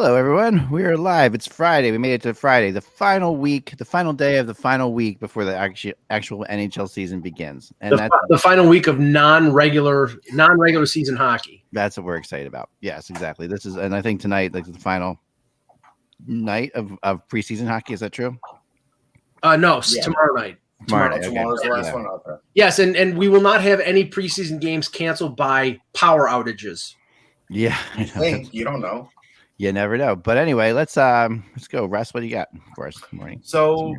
Hello, everyone. We are live. It's Friday. We made it to Friday, the final week, the final day of the final week before the actual NHL season begins. And that's the final week of non-regular season hockey. That's what we're excited about. Yes, exactly. This is, and I think tonight, like the final night of preseason hockey. Is that true? No, tomorrow night. Tomorrow's the last one out there. Yes, and we will not have any preseason games canceled by power outages. Yeah, You don't know. You never know. But anyway, let's go. Russ, what do you got for us this morning? So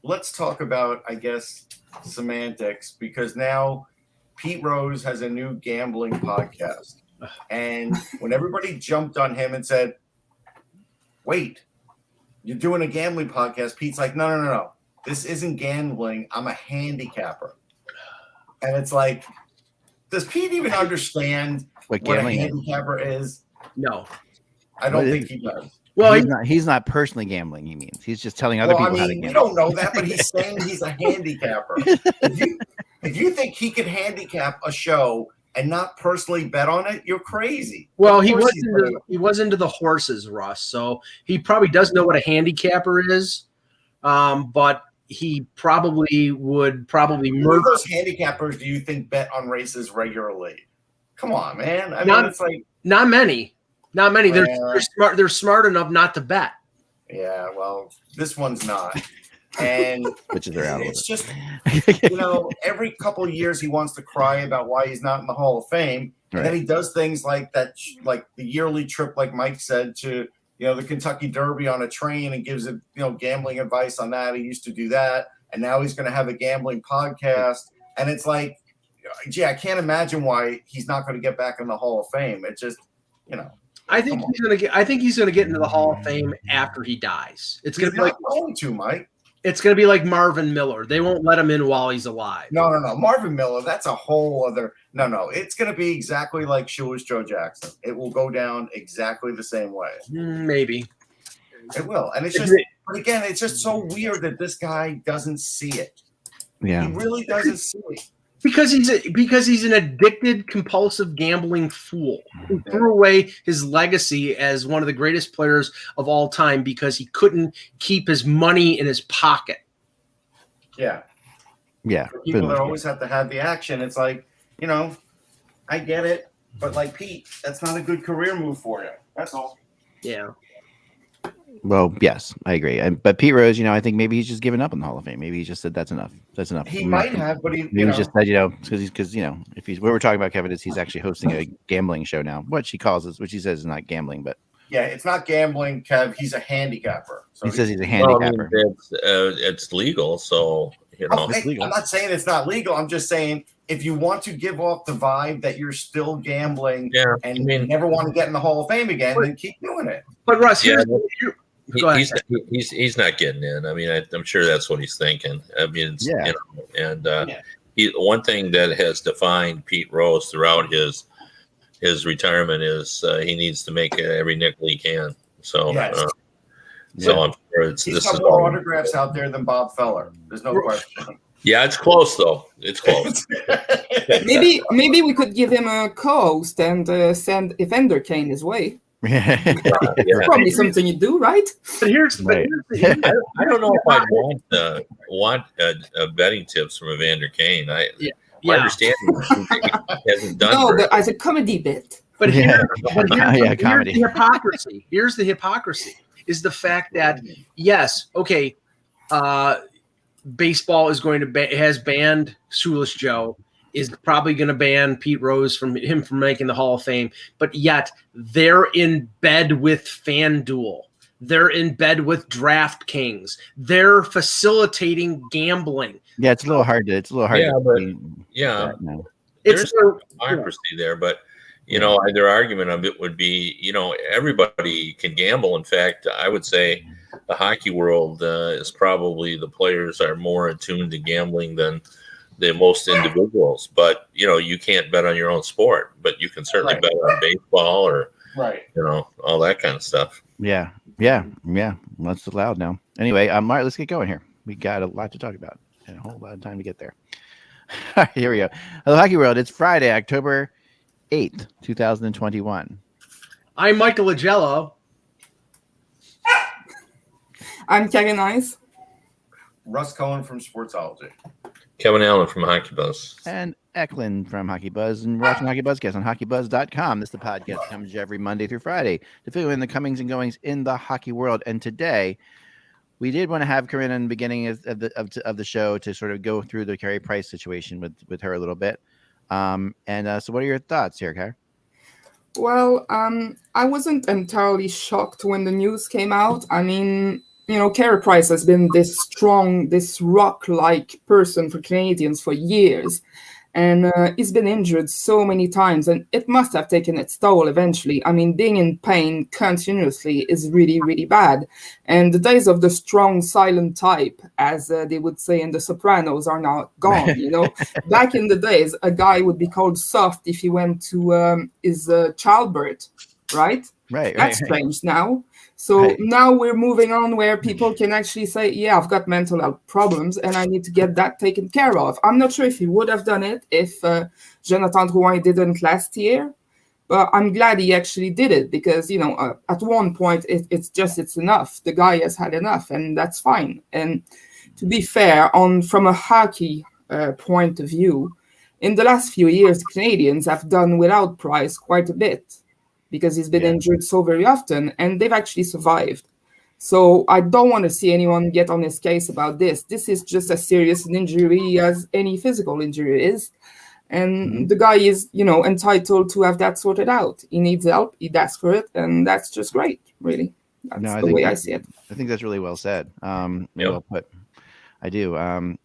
let's talk about, I guess, semantics, because now Pete Rose has a new gambling podcast. And when everybody jumped on him and said, wait, you're doing a gambling podcast, Pete's like, no. This isn't gambling. I'm a handicapper. And it's like, does Pete even understand what a handicapper is? No. I don't think he does. Well, he's not personally gambling, he means. He's just telling other people how to gamble. We don't know that, but he's saying he's a handicapper. If you think he could handicap a show and not personally bet on it, you're crazy. Well, he was into the horses, Russ, so he probably does know what a handicapper is, but he probably would murder. Who of those handicappers do you think bet on races regularly? Come on, man. I mean, it's like not many. Not many. They're smart. They're smart enough not to bet. Yeah, well, this one's not. And it's just, every couple of years he wants to cry about why he's not in the Hall of Fame. And then he does things like that, like the yearly trip, like Mike said, to, the Kentucky Derby on a train and gives it, gambling advice on that. He used to do that. And now he's going to have a gambling podcast. And it's like, gee, I can't imagine why he's not going to get back in the Hall of Fame. It's just, I think he's gonna get into the Hall of Fame after he dies. It's gonna be like Mike. It's gonna be like Marvin Miller. They won't let him in while he's alive. No. Marvin Miller, that's a whole other. No. It's gonna be exactly like Shoeless Joe Jackson. It will go down exactly the same way. Maybe it will, and it's just. But again, it's just so weird that this guy doesn't see it. Yeah, he really doesn't see it. Because he's an addicted, compulsive gambling fool who threw away his legacy as one of the greatest players of all time because he couldn't keep his money in his pocket. Yeah. For people that always have to have the action, it's like, I get it, but like Pete, that's not a good career move for you. That's all. Yeah. Well, yes, I agree. But Pete Rose, I think maybe he's just given up on the Hall of Fame. Maybe he just said that's enough. That's enough. He might have, but he just said, because if he's what we're talking about, Kevin, is he's actually hosting a gambling show now, which he says is not gambling, but yeah, it's not gambling, Kev. He's a handicapper. So he says he's a handicapper. Well, it's legal, so it's legal. I'm not saying it's not legal. I'm just saying if you want to give off the vibe that you're still gambling and never want to get in the Hall of Fame again, then keep doing it. But Russ, he's not getting in. I mean, I'm sure that's what he's thinking. I mean, one thing that has defined Pete Rose throughout his retirement is he needs to make every nickel he can. So, so I'm sure he's got more autographs out there than Bob Feller. There's no question. Yeah, it's close though. It's close. maybe we could give him a co-host and send Evander Kane his way. Probably something you do, right? But here's I don't know if I want betting tips from Evander Kane. My understanding he hasn't done but as a comedy bit. But here's comedy. The hypocrisy. Here's the hypocrisy: is the fact that baseball is going to has banned Shoeless Joe. Is probably going to ban Pete Rose from making the Hall of Fame, but yet they're in bed with FanDuel. They're in bed with DraftKings. They're facilitating gambling. Yeah, it's a little hard. There's hypocrisy there, but their argument of it would be, everybody can gamble. In fact, I would say the hockey world is probably the players are more attuned to gambling than the most individuals, but you can't bet on your own sport, but you can certainly bet on baseball or all that kind of stuff. Yeah. That's allowed now. Anyway, all right, let's get going here. We got a lot to talk about and a whole lot of time to get there. All right, here we go. Hello, Hockey World. It's Friday, October 8th, 2021. I'm Michael Agello. I'm Carey Price. Russ Cohen from Sportsology. Kevin Allen from Hockey Buzz. And Eklund from Hockey Buzz, and we're watching HockeyBuzzcast on HockeyBuzz.com. This is the podcast that comes every Monday through Friday to fill in the comings and goings in the hockey world. And today, we did want to have Corinne in the beginning of the show to sort of go through the Carey Price situation with her a little bit. So what are your thoughts here, Carey? Well, I wasn't entirely shocked when the news came out. I mean, Carey Price has been this strong, this rock-like person for Canadians for years. And he's been injured so many times, and it must have taken its toll eventually. I mean, being in pain continuously is really, really bad. And the days of the strong, silent type, as they would say in The Sopranos, are now gone. Back in the days, a guy would be called soft if he went to his childbirth, right? Right. That's strange now. So now we're moving on where people can actually say, yeah, I've got mental health problems and I need to get that taken care of. I'm not sure if he would have done it if Jonathan Drouin didn't last year, but I'm glad he actually did it because, at one point it's enough. The guy has had enough and that's fine. And to be fair, from a hockey point of view, in the last few years, Canadians have done without Price quite a bit, because he's been injured so very often, and they've actually survived. So I don't want to see anyone get on his case about this. This is just as serious an injury as any physical injury is. And the guy is, entitled to have that sorted out. He needs help, he'd ask for it, and that's just great, really. That's the way I see it. I think that's really well said. Well put. I do. I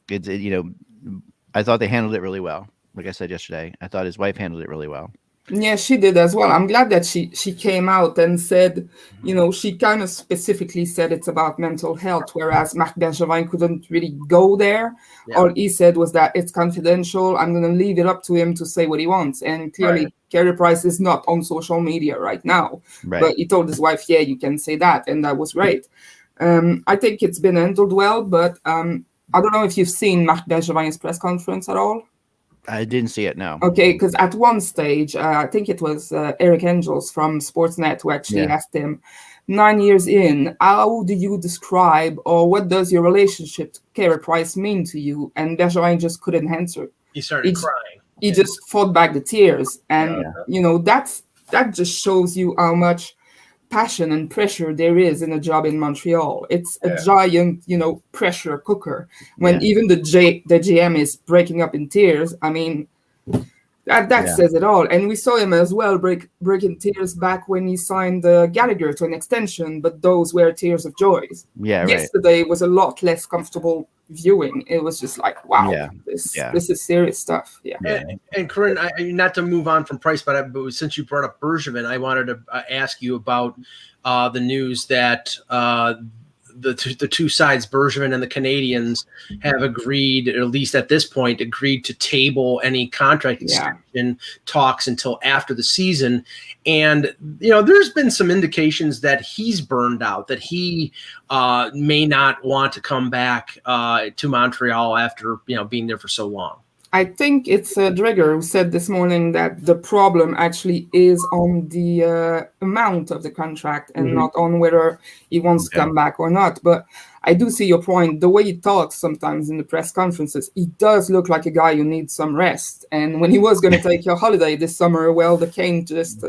thought they handled it really well. Like I said yesterday, I thought his wife handled it really well. Yeah, she did as well. I'm glad that she came out and said, she kind of specifically said it's about mental health, whereas Marc Bergevin couldn't really go there. Yeah. All he said was that it's confidential. I'm going to leave it up to him to say what he wants. And clearly, Carey Price is not on social media right now. Right. But he told his wife, yeah, you can say that. And that was great. I think it's been handled well, but I don't know if you've seen Marc Bergevin's press conference at all. I didn't see it, no. Okay, because at one stage, I think it was Eric Angels from Sportsnet who actually asked him, 9 years in, how do you describe or what does your relationship to Carey Price mean to you? And Bergevin just couldn't answer. He started crying. He just fought back the tears. And, that just shows you how much passion and pressure there is in a job in Montreal. It's a giant, pressure cooker. When even the GM is breaking up in tears, I mean, that says it all. And we saw him as well breaking tears back when he signed Gallagher to an extension, but those were tears of joy. Yeah, Yesterday was a lot less comfortable viewing. It was just like, wow, this is serious stuff. And Corinne, not to move on from Price, but since you brought up Bergevin, I wanted to ask you about the news that the two sides, Bergevin and the Canadians, have agreed, or at least at this point, agreed to table any contract extension talks until after the season. And, there's been some indications that he's burned out, that he may not want to come back to Montreal after, being there for so long. I think it's Dreger who said this morning that the problem actually is on the amount of the contract and not on whether he wants to come back or not. But I do see your point. The way he talks sometimes in the press conferences, he does look like a guy who needs some rest. And when he was going to take a holiday this summer, well, the Kane just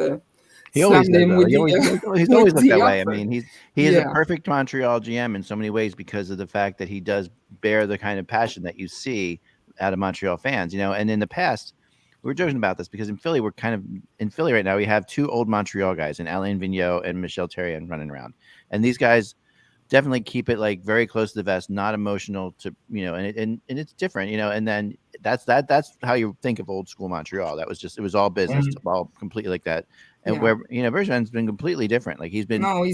he always does, he's always looked that way. I mean, he is a perfect Montreal GM in so many ways because of the fact that he does bear the kind of passion that you see out of Montreal fans, and in the past we were joking about this because in Philly right now we have two old Montreal guys in Alain Vigneault and Michel Therrien running around, and these guys definitely keep it like very close to the vest, not emotional to and it's different, and then that's how you think of old school Montreal. That was just, it was all business, all completely like that. And where Bergevin's been completely different. Like he's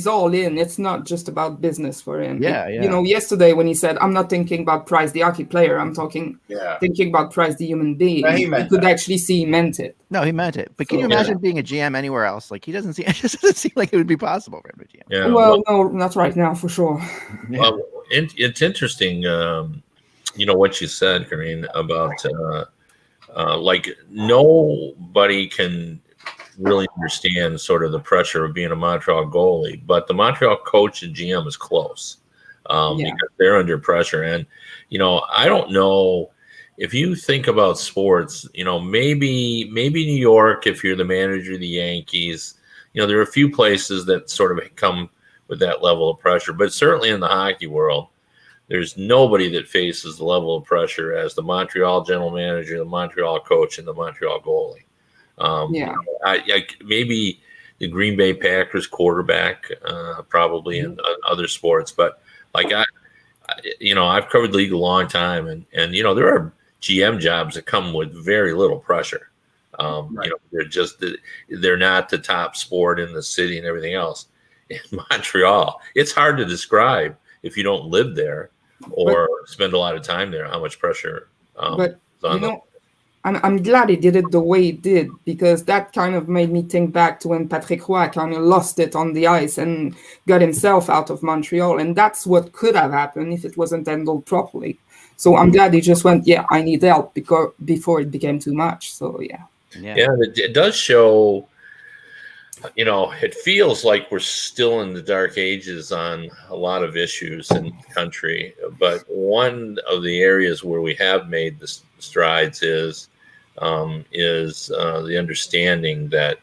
all in. It's not just about business for him. Yesterday when he said, "I'm not thinking about Price, the hockey player. I'm thinking about Price, the human being." You could actually see he meant it. No, he meant it. But can you imagine being a GM anywhere else? Like it just doesn't seem like it would be possible for him to GM. Yeah. Well, no, not right now for sure. Well, it's interesting. What you said, Corinne, about like nobody can really understand sort of the pressure of being a Montreal goalie, but the Montreal coach and GM is close. because they're under pressure. And, I don't know if you think about sports, maybe New York, if you're the manager of the Yankees, there are a few places that sort of come with that level of pressure, but certainly in the hockey world, there's nobody that faces the level of pressure as the Montreal general manager, the Montreal coach, and the Montreal goalie. Maybe the Green Bay Packers quarterback, probably in other sports, but I've covered the league a long time, and there are GM jobs that come with very little pressure. They're not the top sport in the city and everything else. In Montreal, it's hard to describe if you don't live there or spend a lot of time there, how much pressure is on them. I'm glad he did it the way he did, because that kind of made me think back to when Patrick Roy kind of lost it on the ice and got himself out of Montreal. And that's what could have happened if it wasn't handled properly. So I'm glad he just went, I need help before it became too much. So, Yeah, it does show, it feels like we're still in the dark ages on a lot of issues in the country. But one of the areas where we have made the strides is the understanding that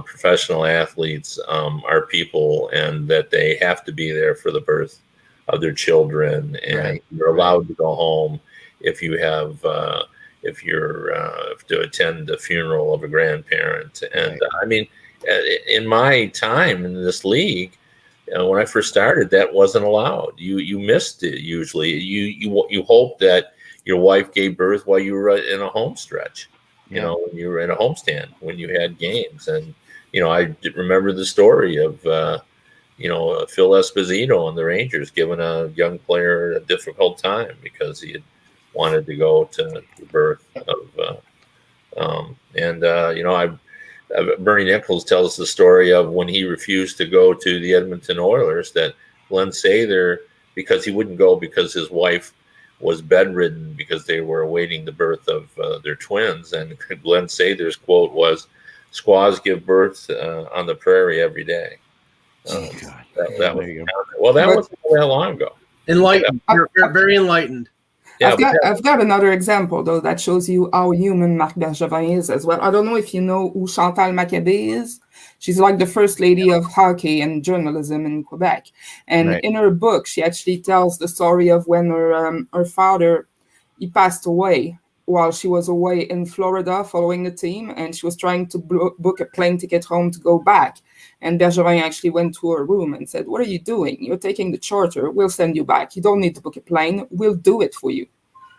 professional athletes are people, and that they have to be there for the birth of their children, and you're allowed to go home if you have to attend the funeral of a grandparent. And in my time in this league, when I first started, that wasn't allowed. You missed it usually. You hope that your wife gave birth while you were in a home stretch, when you were in a homestand, when you had games. And, I remember the story of, Phil Esposito and the Rangers giving a young player a difficult time because he had wanted to go to the birth of, Bernie Nichols tells the story of when he refused to go to the Edmonton Oilers, that Glenn Sather, because he wouldn't go because his wife was bedridden because they were awaiting the birth of their twins. And Glenn Sather's quote was, "Squaws give birth on the prairie every day." That wasn't that long ago. Enlightened. You're very enlightened. Yeah, I've got another example, though, that shows you how human Marc Bergevin is as well. I don't know if you know who Chantal Machabée is. She's like the first lady of hockey and journalism in Quebec. And in her book, she actually tells the story of when her father, he passed away while she was away in Florida following the team. And she was trying to book a plane ticket home to go back. And Bergevin actually went to her room and said, "What are you doing? You're taking the charter. We'll send you back. You don't need to book a plane. We'll do it for you."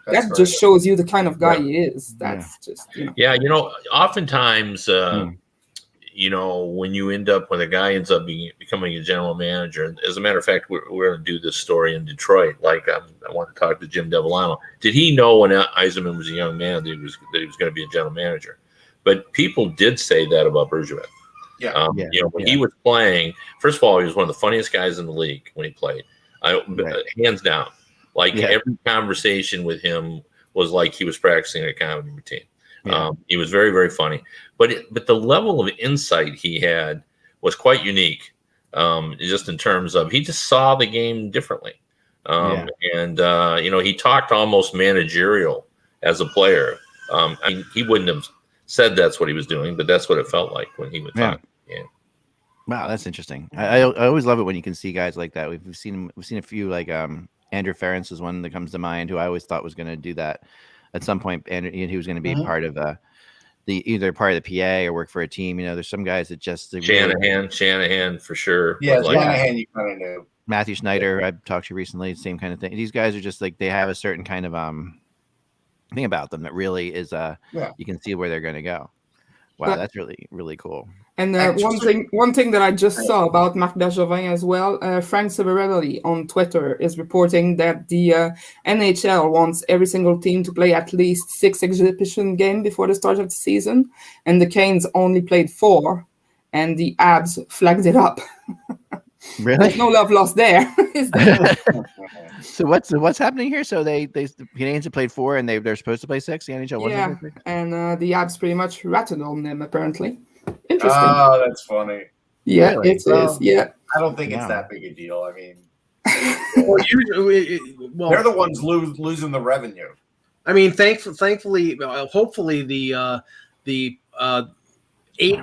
That just shows you the kind of guy he is. That's just, oftentimes, when a guy ends up becoming a general manager, as a matter of fact, we're going to do this story in Detroit. I want to talk to Jim Devellano. Did he know when Yzerman was a young man that he was going to be a general manager? But people did say that about Bergevin. When he was playing, first of all, he was one of the funniest guys in the league when he played, hands down. Every conversation with him was like he was practicing a comedy routine. He was very, very funny, but the level of insight he had was quite unique. Just in terms of, he just saw the game differently. And he talked almost managerial as a player. He wouldn't have said that's what he was doing, but that's what it felt like when he would talk. Yeah. Wow, that's interesting. I always love it when you can see guys like that. We've seen a few, like Andrew Ference is one that comes to mind, who I always thought was going to do that at some point, and he was going to be part of either part of the PA or work for a team. There's some guys that just Shanahan for sure. Yeah, Shanahan, you kind of knew. Matthew Schneider, I've talked to recently, same kind of thing. These guys are just like, they have a certain kind of thing about them that really is you can see where they're going to go. Wow, that's really, really cool. And one thing that I just saw about Marc Bergevin as well, Frank Severelli on Twitter is reporting that the NHL wants every single team to play at least 6 exhibition games before the start of the season, and the Canes only played 4, and the Abs flagged it up. Really? There's no love lost there. So what's happening here? So the Canadians have played 4 and they're supposed to play 6. The NHL wasn't. And the Abs pretty much ratted on them apparently. Interesting. Oh, that's funny. Yeah, really? It is. Yeah, I don't think it's that big a deal. I mean, Well, usually, they're the ones losing the revenue. I mean, thankfully, hopefully the 8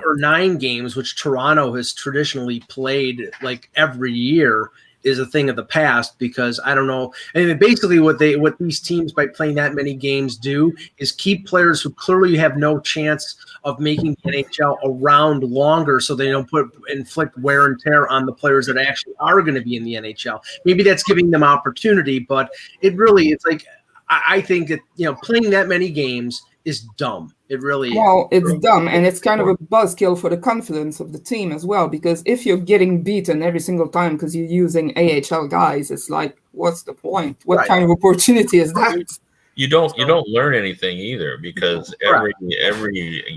or 9 games, which Toronto has traditionally played like every year, is a thing of the past, because I don't know. I mean, basically what these teams by playing that many games do is keep players who clearly have no chance of making the NHL around longer, so they don't inflict wear and tear on the players that actually are going to be in the NHL. Maybe that's giving them opportunity, but it's like, I think that, playing that many games is dumb. It really Well, it's dumb, and it's kind of a buzzkill for the confidence of the team as well, because if you're getting beaten every single time because you're using AHL guys, it's like, what's the point? What kind of opportunity is that? You don't learn anything either, because every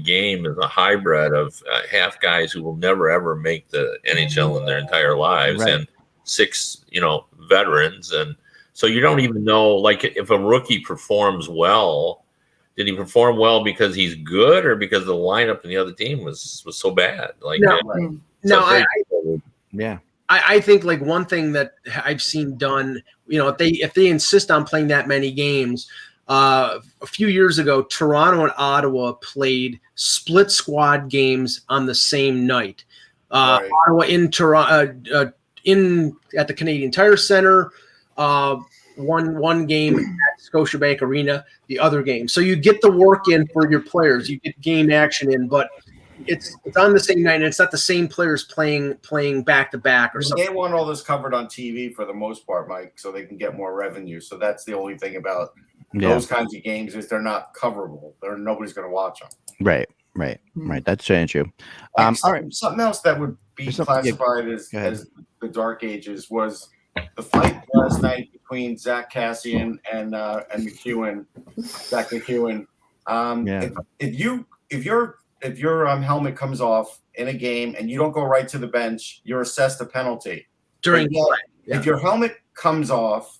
game is a hybrid of half guys who will never ever make the NHL in their entire lives, and 6 veterans, and so you don't even know, like, if a rookie performs well. Did he perform well because he's good, or because the lineup in the other team was so bad? Like, I think, like, one thing that I've seen done, if they insist on playing that many games, a few years ago, Toronto and Ottawa played split squad games on the same night. Ottawa in Toronto, at the Canadian Tire Center. One game at Scotiabank Arena, the other game. So you get the work in for your players, you get game action in, but it's on the same night, and it's not the same players playing back to back or something. They want all this covered on TV for the most part, Mike, so they can get more revenue. So that's the only thing about those kinds of games, is they're not coverable. Nobody's going to watch them. Right. That's true. All right. Something else that would be classified as the dark ages was the fight last night between Zach Kassian and McEwen, Zach McEwen. If your helmet comes off in a game and you don't go right to the bench, you're assessed a penalty. If your helmet comes off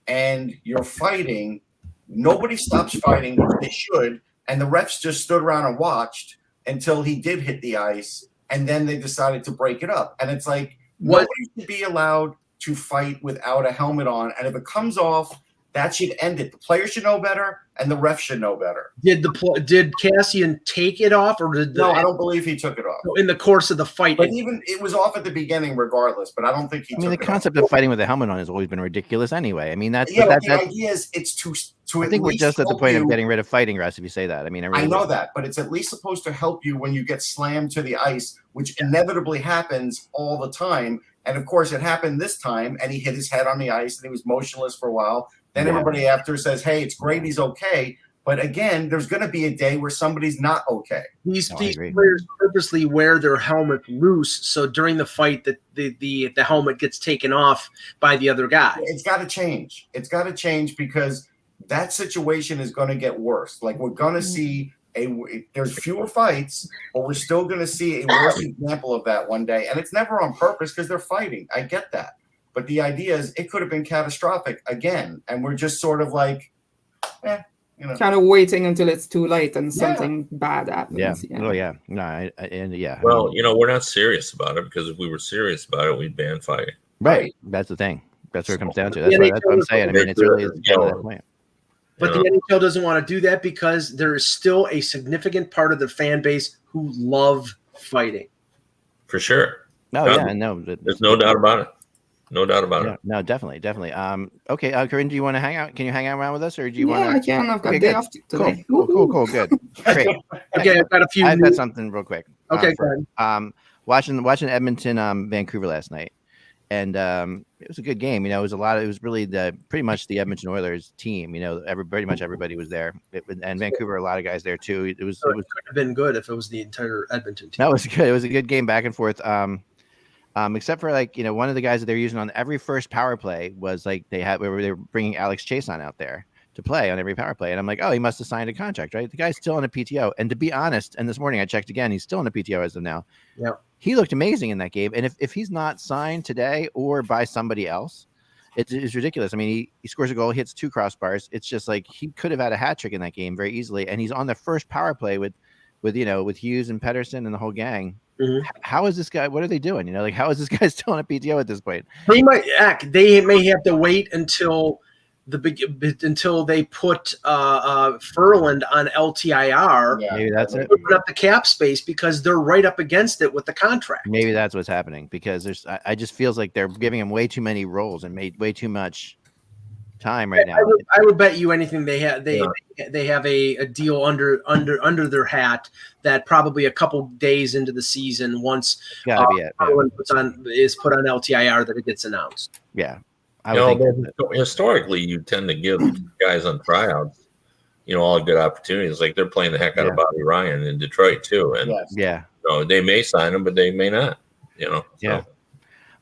and you're fighting, nobody stops fighting, which they should, and the refs just stood around and watched until he did hit the ice, and then they decided to break it up. And it's like, nobody should be allowed to fight without a helmet on, and if it comes off, that should end it. The player should know better, and the ref should know better. Did Kassian take it off, or no? I don't believe he took it off in the course of the fight. But even it was off at the beginning, regardless. But I don't think he. The concept of fighting with a helmet on has always been ridiculous, anyway. I mean, the idea is it's to. I think we're just at the point of getting rid of fighting, Russ. If you say that, I mean, I know that, but it's at least supposed to help you when you get slammed to the ice, which inevitably happens all the time. And of course, it happened this time, and he hit his head on the ice, and he was motionless for a while. Then everybody after says, "Hey, it's great, he's okay." But again, there's going to be a day where somebody's not okay. These players purposely wear their helmet loose, so during the fight, that the helmet gets taken off by the other guy. It's got to change. It's got to change, because that situation is going to get worse. Like, we're going to see there's fewer fights, but we're still going to see a worse example of that one day. And it's never on purpose, because they're fighting. I get that. But the idea is it could have been catastrophic again. And we're just sort of like, kind of waiting until it's too late and something bad happens. Well, we're not serious about it, because if we were serious about it, we'd ban fighting. Right. That's the thing. That's what it comes down to. That's what I'm saying. I mean, it's really that point. But the NHL doesn't want to do that, because there is still a significant part of the fan base who love fighting. For sure. There's no doubt about it. No doubt about it. No, definitely. Okay, Corinne, do you want to hang out? Can you hang out around with us, or do you want to? I can. I've got a day off today. Cool. Good. Great. Okay, I've got a few. I've got something real quick. Okay, go ahead. Watching Edmonton, Vancouver last night, and it was a good game. It was It was really pretty much the Edmonton Oilers team. Pretty much everybody was there, and Vancouver, a lot of guys there too. It could have been good if it was the entire Edmonton team. That was good. It was a good game, back and forth. Except for one of the guys that they're using on every first power play was they were bringing Alex Chase out there to play on every power play, and I'm like, oh, he must have signed a contract, right? The guy's still on a PTO, and to be honest, and this morning I checked again, he's still on a PTO as of now. Yeah, he looked amazing in that game, and if he's not signed today or by somebody else, it's ridiculous. I mean, he scores a goal, hits 2 crossbars. It's just like he could have had a hat trick in that game very easily, and he's on the first power play with Hughes and Pettersson and the whole gang. How is this guy? What are they doing? You know, like how is this guy still on a PTO at this point? They may have to wait until they put Furland on LTIR. Yeah. Maybe that's it. Open up the cap space because they're right up against it with the contract. Maybe that's what's happening because I just feels like they're giving him way too many roles and made way too much time right now. I would bet you anything they have a deal under their hat that probably a couple days into the season once Furland is put on LTIR that it gets announced. Yeah. Historically, you tend to give guys on tryouts, all good opportunities. Like they're playing the heck out of Bobby Ryan in Detroit too, and they may sign him, but they may not. Yeah.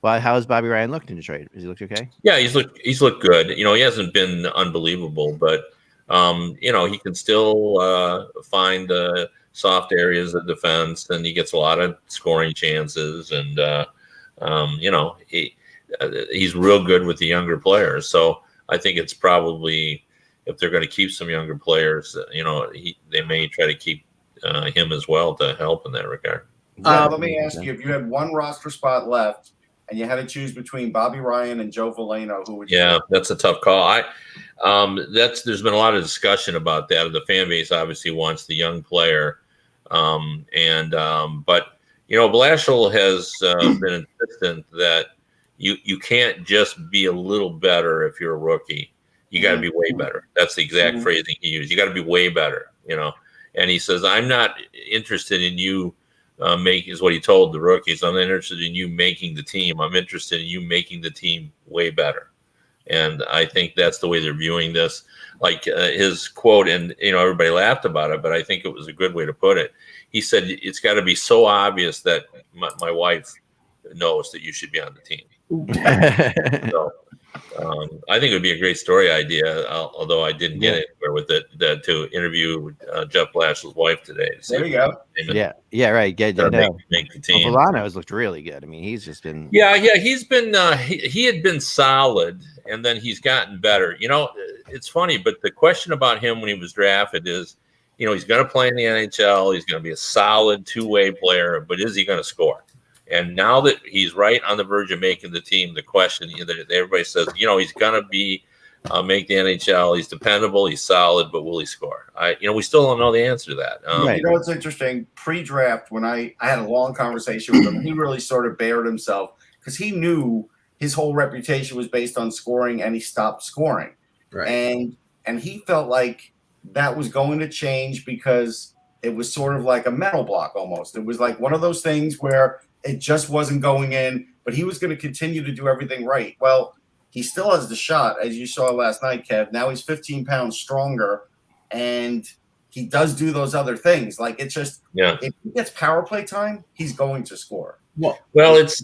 Well, how has Bobby Ryan looked in Detroit? Has he looked okay? Yeah, he's looked good. He hasn't been unbelievable, but he can still find soft areas of defense, and he gets a lot of scoring chances, and he's real good with the younger players. So I think it's probably, if they're going to keep some younger players, they may try to keep him as well to help in that regard. Let me ask you, if you had one roster spot left and you had to choose between Bobby Ryan and Joe Veleno, who would you pick? That's a tough call. There's been a lot of discussion about that. The fan base obviously wants the young player. But Blashill has been insistent that you can't just be a little better if you're a rookie. You got to be way better. That's the exact phrasing he used. You got to be way better, And he says, I'm not interested in you is what he told the rookies. I'm not interested in you making the team. I'm interested in you making the team way better. And I think that's the way they're viewing this. Like his quote, and everybody laughed about it, but I think it was a good way to put it. He said, it's got to be so obvious that my wife knows that you should be on the team. So, I think it would be a great story idea, although I didn't get anywhere with it, to interview Jeff Blashill's wife today. There you go. Yeah, right. Make the team. Milano has looked really good. I mean, he's just been. Yeah. He's been. He had been solid, and then he's gotten better. It's funny, but the question about him when he was drafted is, he's going to play in the NHL. He's going to be a solid two-way player, but is he going to score? And now that he's right on the verge of making the team, the question that everybody says, he's going to be make the NHL. He's dependable. He's solid, but will he score? We still don't know the answer to that. What's interesting? Pre-draft, when I had a long conversation with him, he really sort of bared himself because he knew his whole reputation was based on scoring, and he stopped scoring. Right. And he felt like that was going to change because it was sort of like a mental block almost. It was like one of those things where it just wasn't going in, but he was going to continue to do everything right. Well, he still has the shot, as you saw last night, Kev. Now he's 15 pounds stronger, and he does do those other things. Like it's just, if he gets power play time, he's going to score. Well, it's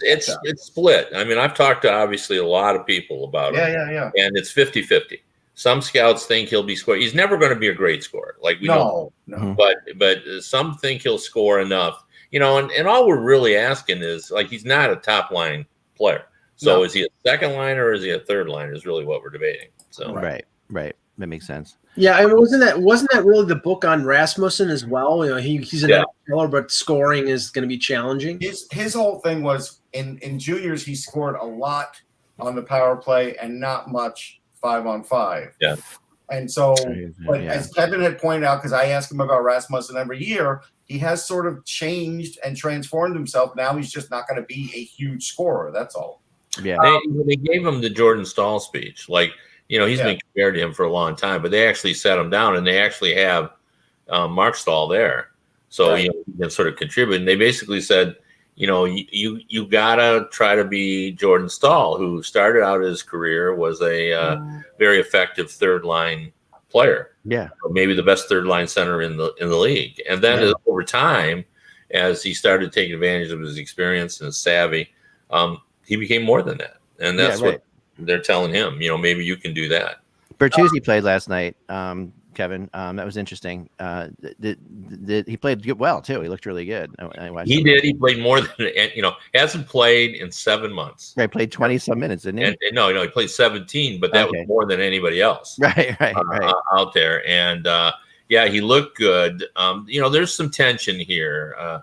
split. I mean, I've talked to obviously a lot of people about it. Yeah. And it's 50-50. Some scouts think he'll be scoring. He's never going to be a great scorer. Like we don't. No. But some think he'll score enough. And all we're really asking is, like, he's not a top line player. So is he a second liner or is he a third liner is really what we're debating. So Right. That makes sense. Yeah, I mean, wasn't that really the book on Rasmussen as well? He's an killer, but scoring is going to be challenging. His whole thing was in juniors he scored a lot on the power play and not much 5-on-5. Yeah. And so, as Kevin had pointed out, because I ask him about Rasmussen every year, he has sort of changed and transformed himself. Now he's just not going to be a huge scorer. That's all. Yeah. They gave him the Jordan Stahl speech. Like, he's been compared to him for a long time, but they actually sat him down and they actually have Mark Stahl there. So, he can sort of contribute. And they basically said, you gotta try to be Jordan Stahl, who started out his career was a very effective third line player. Yeah, maybe the best third line center in the league. And then over time, as he started taking advantage of his experience and his savvy, he became more than that. And that's what they're telling him. Maybe you can do that. Bertuzzi played last night. Kevin, that was interesting. He played well too. He looked really good. He did. He played more than hasn't played in 7 months. Right, played 20-some minutes, didn't he? And no, he played 17, but that was more than anybody else. Right. Out there, and he looked good. There's some tension here.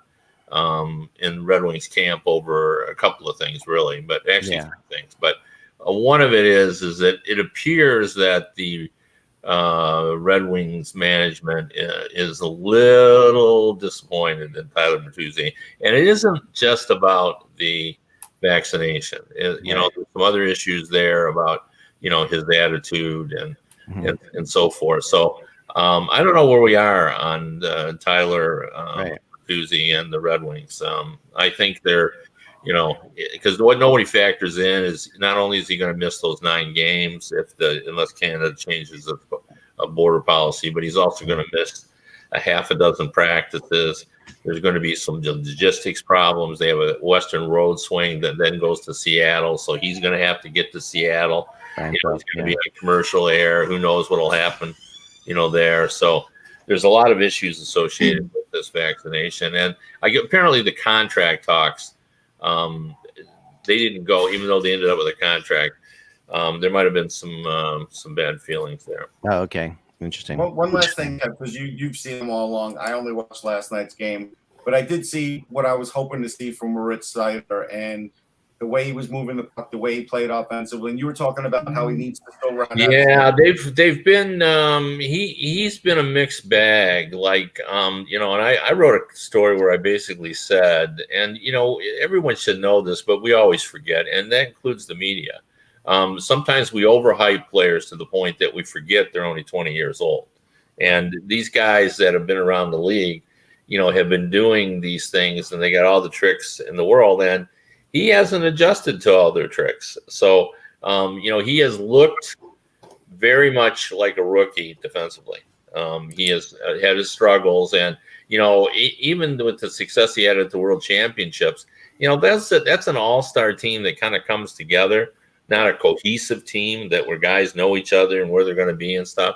in Red Wings camp over a couple of things, really, but actually 3 things. But one of it is that it appears that the Red Wings management is a little disappointed in Tyler Bertuzzi, and it isn't just about the vaccination. You know, there's some other issues there about his attitude and so forth. So I don't know where we are on Tyler Bertuzzi and the Red Wings. I think they're, because what nobody factors in is not only is he going to miss those 9 games unless Canada changes a border policy, but he's also going to miss a half a dozen practices. There's going to be some logistics problems. They have a Western road swing that then goes to Seattle, so he's going to have to get to Seattle. It's going to be a commercial air. Who knows what will happen, there. So there's a lot of issues associated with this vaccination, and apparently the contract talks. They didn't go, even though they ended up with a contract. There might have been some bad feelings there. Oh, okay, interesting. One last thing, because you've seen them all along. I only watched last night's game, but I did see what I was hoping to see from Moritz Seider and the way he was moving the puck, the way he played offensively. And you were talking about how he needs to still run. Yeah, they've been he's been a mixed bag. Like and I wrote a story where I basically said, and everyone should know this, but we always forget, and that includes the media. Sometimes we overhype players to the point that we forget they're only 20 years old. And these guys that have been around the league, have been doing these things, and they got all the tricks in the world, and he hasn't adjusted to all their tricks. So, he has looked very much like a rookie defensively. He has had his struggles, and, even with the success he had at the World Championships, that's an all-star team that kind of comes together, not a cohesive team where guys know each other and where they're going to be and stuff.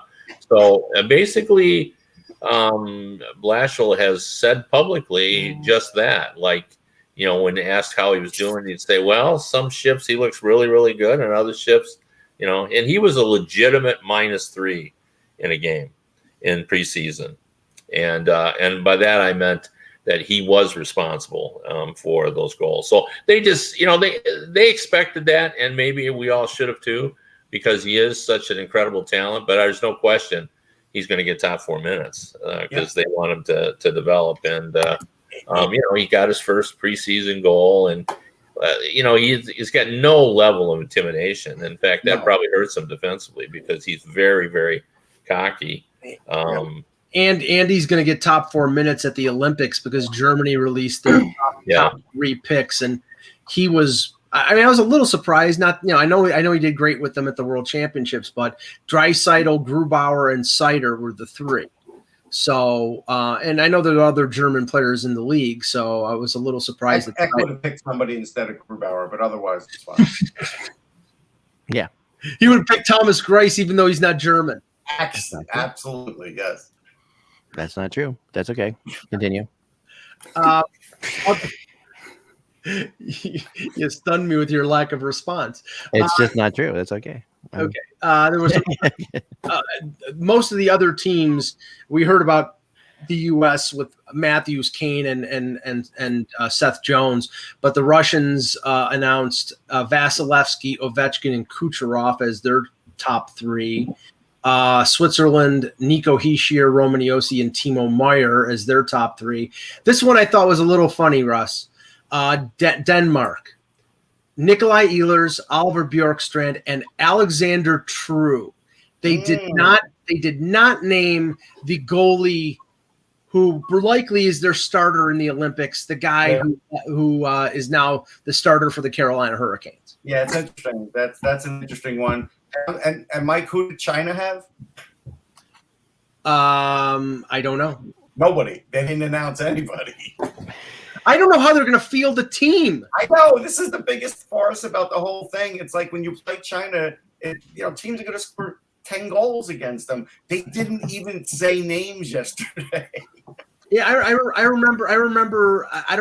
So basically, Blashill has said publicly just that. Like, when asked how he was doing, he'd say, well, some shifts he looks really, really good, and other shifts, and he was a legitimate -3 in a game in preseason. And by that I meant that he was responsible for those goals. So they just, they expected that, and maybe we all should have too, because he is such an incredible talent. But there's no question he's going to get top 4 minutes because they want him to develop. And he got his first preseason goal, and he's got no level of intimidation. In fact, that probably hurts him defensively because he's very, very cocky. And he's going to get top 4 minutes at the Olympics because Germany released their top 3 picks, and he was. I was a little surprised. Not, I know he did great with them at the World Championships, but Draisaitl, Grubauer, and Seider were the 3. So, and I know there are other German players in the league, so I was a little surprised. I would have picked somebody instead of Grubauer, but otherwise it's fine. Yeah, he would pick Thomas Greiss, even though he's not German. Absolutely, yes. That's not true. That's okay. Continue. You stunned me with your lack of response. It's just not true. That's okay. Okay. There was most of the other teams we heard about the U.S. with Matthews, Kane, and Seth Jones, but the Russians announced Vasilevsky, Ovechkin, and Kucherov as their top 3. Switzerland, Nico Hischier, Roman Josi, and Timo Meyer as their top 3. This one I thought was a little funny, Russ. Denmark, Nikolai Ehlers, Oliver Bjorkstrand, and Alexander True. They did not name the goalie who likely is their starter in the Olympics, the guy who is now the starter for the Carolina Hurricanes. Yeah, it's interesting. That's an interesting one. And Mike, who did China have? I don't know. Nobody. They didn't announce anybody. I don't know how they're going to field a team. I know. This is the biggest farce about the whole thing. It's like when you play China, teams are going to score 10 goals against them. They didn't even say names yesterday. Yeah, I remember. I don't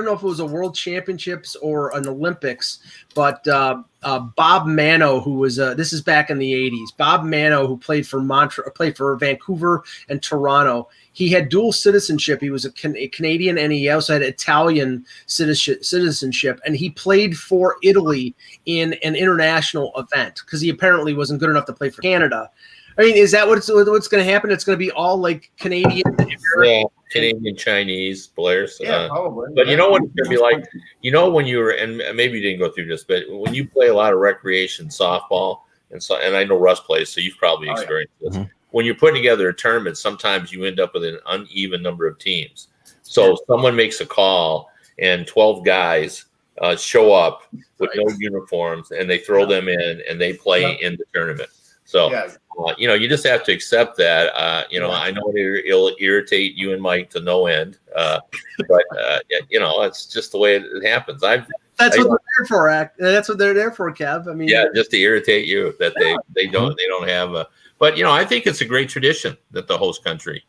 know if it was a World Championships or an Olympics, but Bob Mano, who was this is back in the '80s. Bob Mano, who played for Vancouver and Toronto. He had dual citizenship. He was a Canadian, and he also had Italian citizenship. And he played for Italy in an international event because he apparently wasn't good enough to play for Canada. I mean, is that what's going to happen? It's going to be all like Canadian, Canadian Chinese players. Yeah, probably. But you know what it's going to be like? You know, when you were, and maybe you didn't go through this, but when you play a lot of recreation softball, and I know Russ plays, so you've probably experienced this. Mm-hmm. When you're putting together a tournament, sometimes you end up with an uneven number of teams. So someone makes a call, and 12 guys show up with no uniforms, and they throw them in, and they play in the tournament. So, you just have to accept that. I know it'll irritate you and Mike to no end, but it's just the way it happens. That's what they're there for. That's what they're there for, Kev. I mean, just to irritate you that they don't have a. But I think it's a great tradition that the host country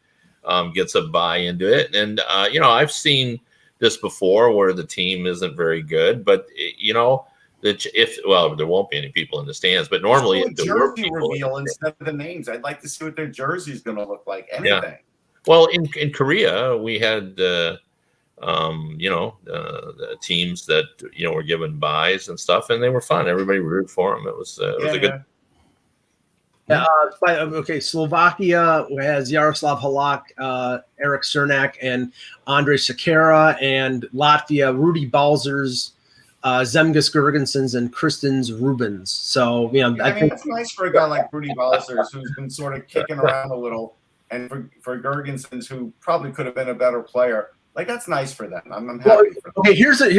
gets a buy into it, and I've seen this before where the team isn't very good, but there won't be any people in the stands, but normally if there were people reveal instead of the names. I'd like to see what their jersey is going to look like. Anything. Yeah. Well, in Korea, we had the teams that were given buys and stuff, and they were fun. Everybody rooted for them. It was a good. Okay, Slovakia has Yaroslav Halak, Eric Cernak, and Andrei Sekera, and Latvia, Rudy Balzers, Zemgus Girgensons, and Kristins Rubins. So, I think it's nice for a guy like Rudy Balzers, who's been sort of kicking around a little, and for Girgensons, who probably could have been a better player. Like, that's nice for them. I'm happy for them. Okay, here's in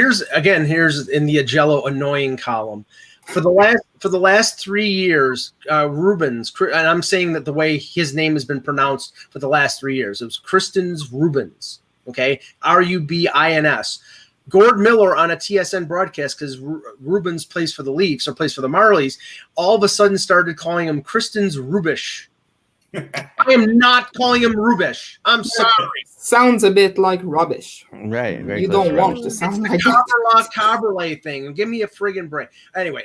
the Agello annoying column. For the last 3 years, Rubins, and I'm saying that the way his name has been pronounced for the last 3 years, it was Kristins Rubins. Okay, Rubins. Gord Miller on a TSN broadcast, because Rubins plays for the Leafs or plays for the Marlies, all of a sudden started calling him Kristins Rubish. I am not calling him Rubish. I'm sorry. Sounds a bit like rubbish. Right. Very you don't want to sound like that. Caberlet thing. Give me a friggin' break. Anyway,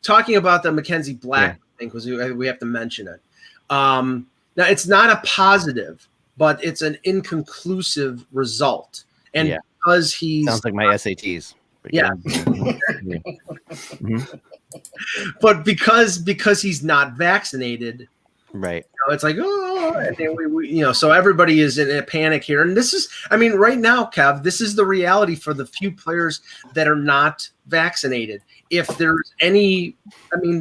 talking about the Mackenzie Black thing, because we have to mention it. Now, it's not a positive, but it's an inconclusive result. And because he sounds like my SATs. But because he's not vaccinated, right? It's like, and so everybody is in a panic here. And this is, right now, Kev, this is the reality for the few players that are not vaccinated. If there's any,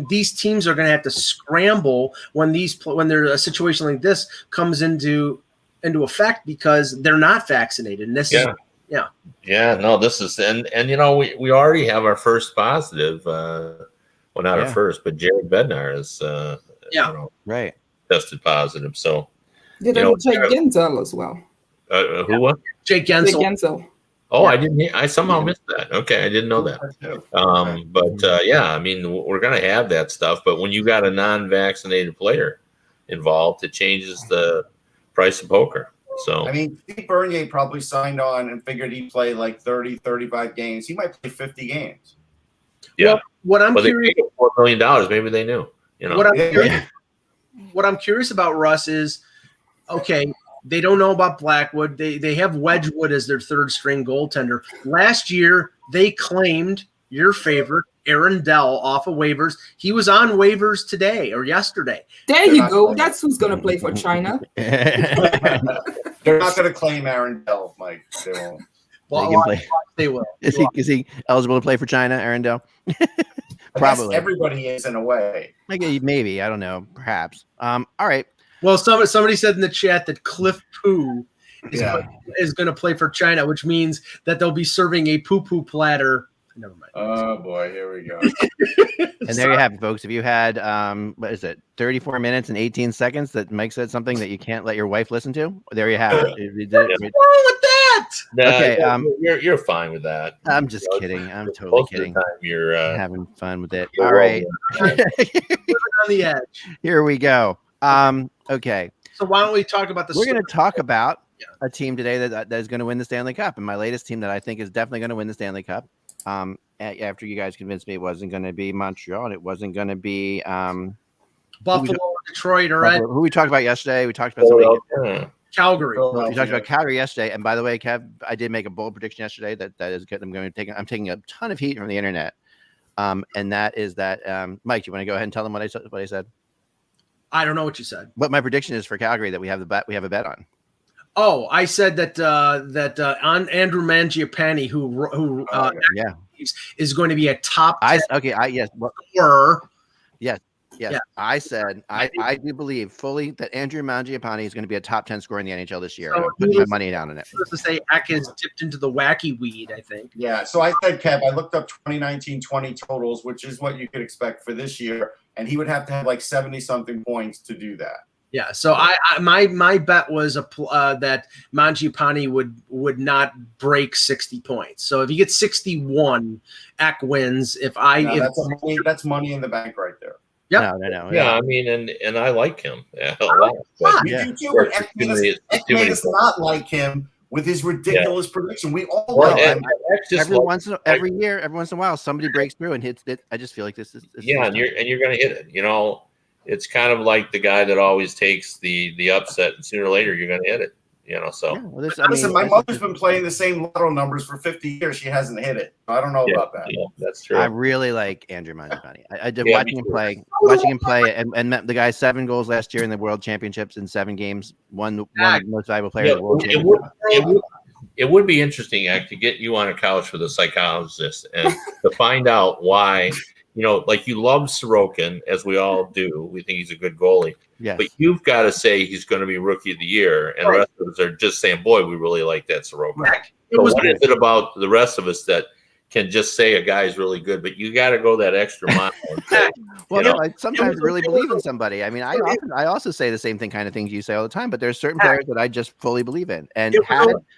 these teams are going to have to scramble when there's a situation like this comes into effect because they're not vaccinated. And this is. No, this is and we already have our first positive. Not our first, but Jared Bednar is tested positive. So Jake Gensel as well. Who was Jake Gensel? Oh, I didn't. I somehow missed that. Okay, I didn't know that. We're gonna have that stuff. But when you got a non-vaccinated player involved, it changes the price of poker. So Steve Bernier probably signed on and figured he'd play like 30, 35 games. He might play 50 games. Yeah. What I'm curious, they paid $4 million. Maybe they knew. What I'm curious about, Russ, is they don't know about Blackwood. They have Wedgwood as their third string goaltender. Last year they claimed your favorite Aaron Dell off of waivers. He was on waivers today or yesterday. There you go. That's who's going to play for China. They're not going to claim Aaron Dell, Mike. They won't. Well, they will. Is he eligible to play for China, Aaron Dell? Probably. Everybody is in a way. Maybe. I don't know. Perhaps. All right. Well, somebody said in the chat that Cliff Poo is going to play for China, which means that they'll be serving a poo-poo platter. Never mind. Oh boy, here we go. And there you have it, folks. If you had 34 minutes and 18 seconds that Mike said something that you can't let your wife listen to, there you have it. What's wrong with that? Okay, you're fine with that. I'm just kidding. I'm totally kidding. You're having fun with it. All right. On the edge. Here we go. Okay. So why don't we talk about We're going to talk about a team today that is going to win the Stanley Cup, and my latest team that I think is definitely going to win the Stanley Cup. After you guys convinced me it wasn't going to be Montreal and it wasn't going to be Buffalo, Detroit, or who we talked about yesterday. We talked about Calgary. We talked about Calgary yesterday, and by the way, Kev, I did make a bold prediction yesterday that is good. I'm taking a ton of heat from the internet, and that is that Mike, you want to go ahead and tell them what I said? I don't know what you said. What my prediction is for Calgary that we have a bet on. Oh, I said that on Andrew Mangiapane, who is going to be a top 10 scorer. Yes. Yeah. I said I do believe fully that Andrew Mangiapane is going to be a top 10 scorer in the NHL this year. So I'm putting my money down on it. To say Eck has dipped into the wacky weed, I think. Yeah. So I said, Kev, I looked up 2019-20 totals, which is what you could expect for this year, and he would have to have like 70-something points to do that. Yeah, so my bet was that Mangiapane would not break 60 points. So if he gets 61, Eck wins. That's money in the bank right there. Yep. No. Yeah, I mean, and I like him a lot. You do too. Eck does not like him with his ridiculous prediction. We all know. Every once in a while, somebody breaks through and hits it. I just feel like this is and you're going to hit it. You know. It's kind of like the guy that always takes the upset, and sooner or later you're going to hit it. You know, so. Yeah, my mother's been playing the same lotto numbers for 50 years. She hasn't hit it. I don't know about that. Yeah, that's true. I really like Andrew Mangiapane. I did watching him play, and met the guy 7 goals last year in the World Championships in 7 games. One of the most valuable players in the World Championship. It would be interesting, to get you on a couch with a psychologist and to find out why. You know, like you love Sorokin, as we all do. We think he's a good goalie. Yes. But you've got to say he's going to be Rookie of the Year. And the rest of us are just saying, boy, we really like that Sorokin. Right. So what is it about the rest of us that can just say a guy's really good? But you got to go that extra mile. I sometimes really believe in somebody. I mean, I also say the same kind of things you say all the time, but there's certain players that I just fully believe in. And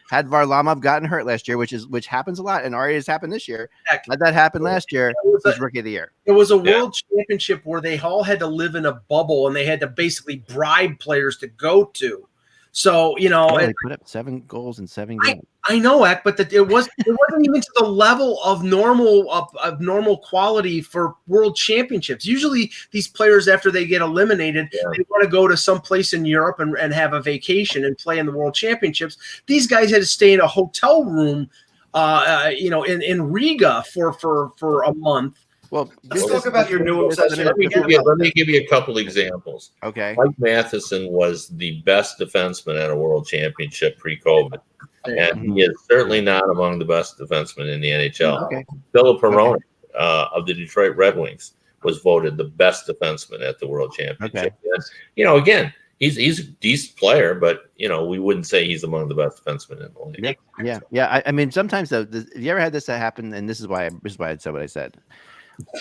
had Varlamov gotten hurt last year, which happens a lot, and already has happened this year. Had that happened last year, he's Rookie of the Year. It was a World Championship where they all had to live in a bubble, and they had to basically bribe players to go to. So, they put up 7 goals in 7 games. I know, Eck, but it wasn't even to the level of normal quality for World Championships. Usually, these players, after they get eliminated, they want to go to some place in Europe and have a vacation and play in the World Championships. These guys had to stay in a hotel room, in Riga for a month. Well, let's talk about your new obsession. Let me give you a couple examples. Okay. Mike Matheson was the best defenseman at a World Championship pre-COVID, and he is certainly not among the best defensemen in the NHL. Okay. Philip Peroni of the Detroit Red Wings was voted the best defenseman at the World Championship. Okay. And, again, he's a decent player, but we wouldn't say he's among the best defensemen in the league. Yeah. I mean, sometimes though, have you ever had this happen? And this is why I said what I said.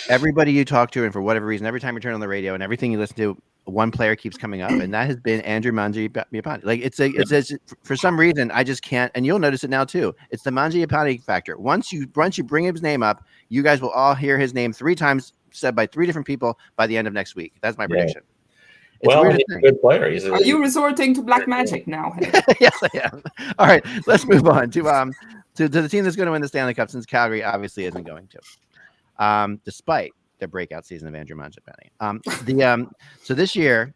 Everybody you talk to, and for whatever reason, every time you turn on the radio and everything you listen to, one player keeps coming up, and that has been Andrew Mangiapane. Like it's for some reason I just can't, and you'll notice it now too. It's the Mangiapane factor. Once you bring his name up, you guys will all hear his name 3 times said by 3 different people by the end of next week. That's my prediction. He's a good player. Are you resorting to black magic now? Yes, I am. All right, let's move on to the team that's going to win the Stanley Cup, since Calgary obviously isn't going to. Despite their breakout season of Andrew Mangiapane. So this year,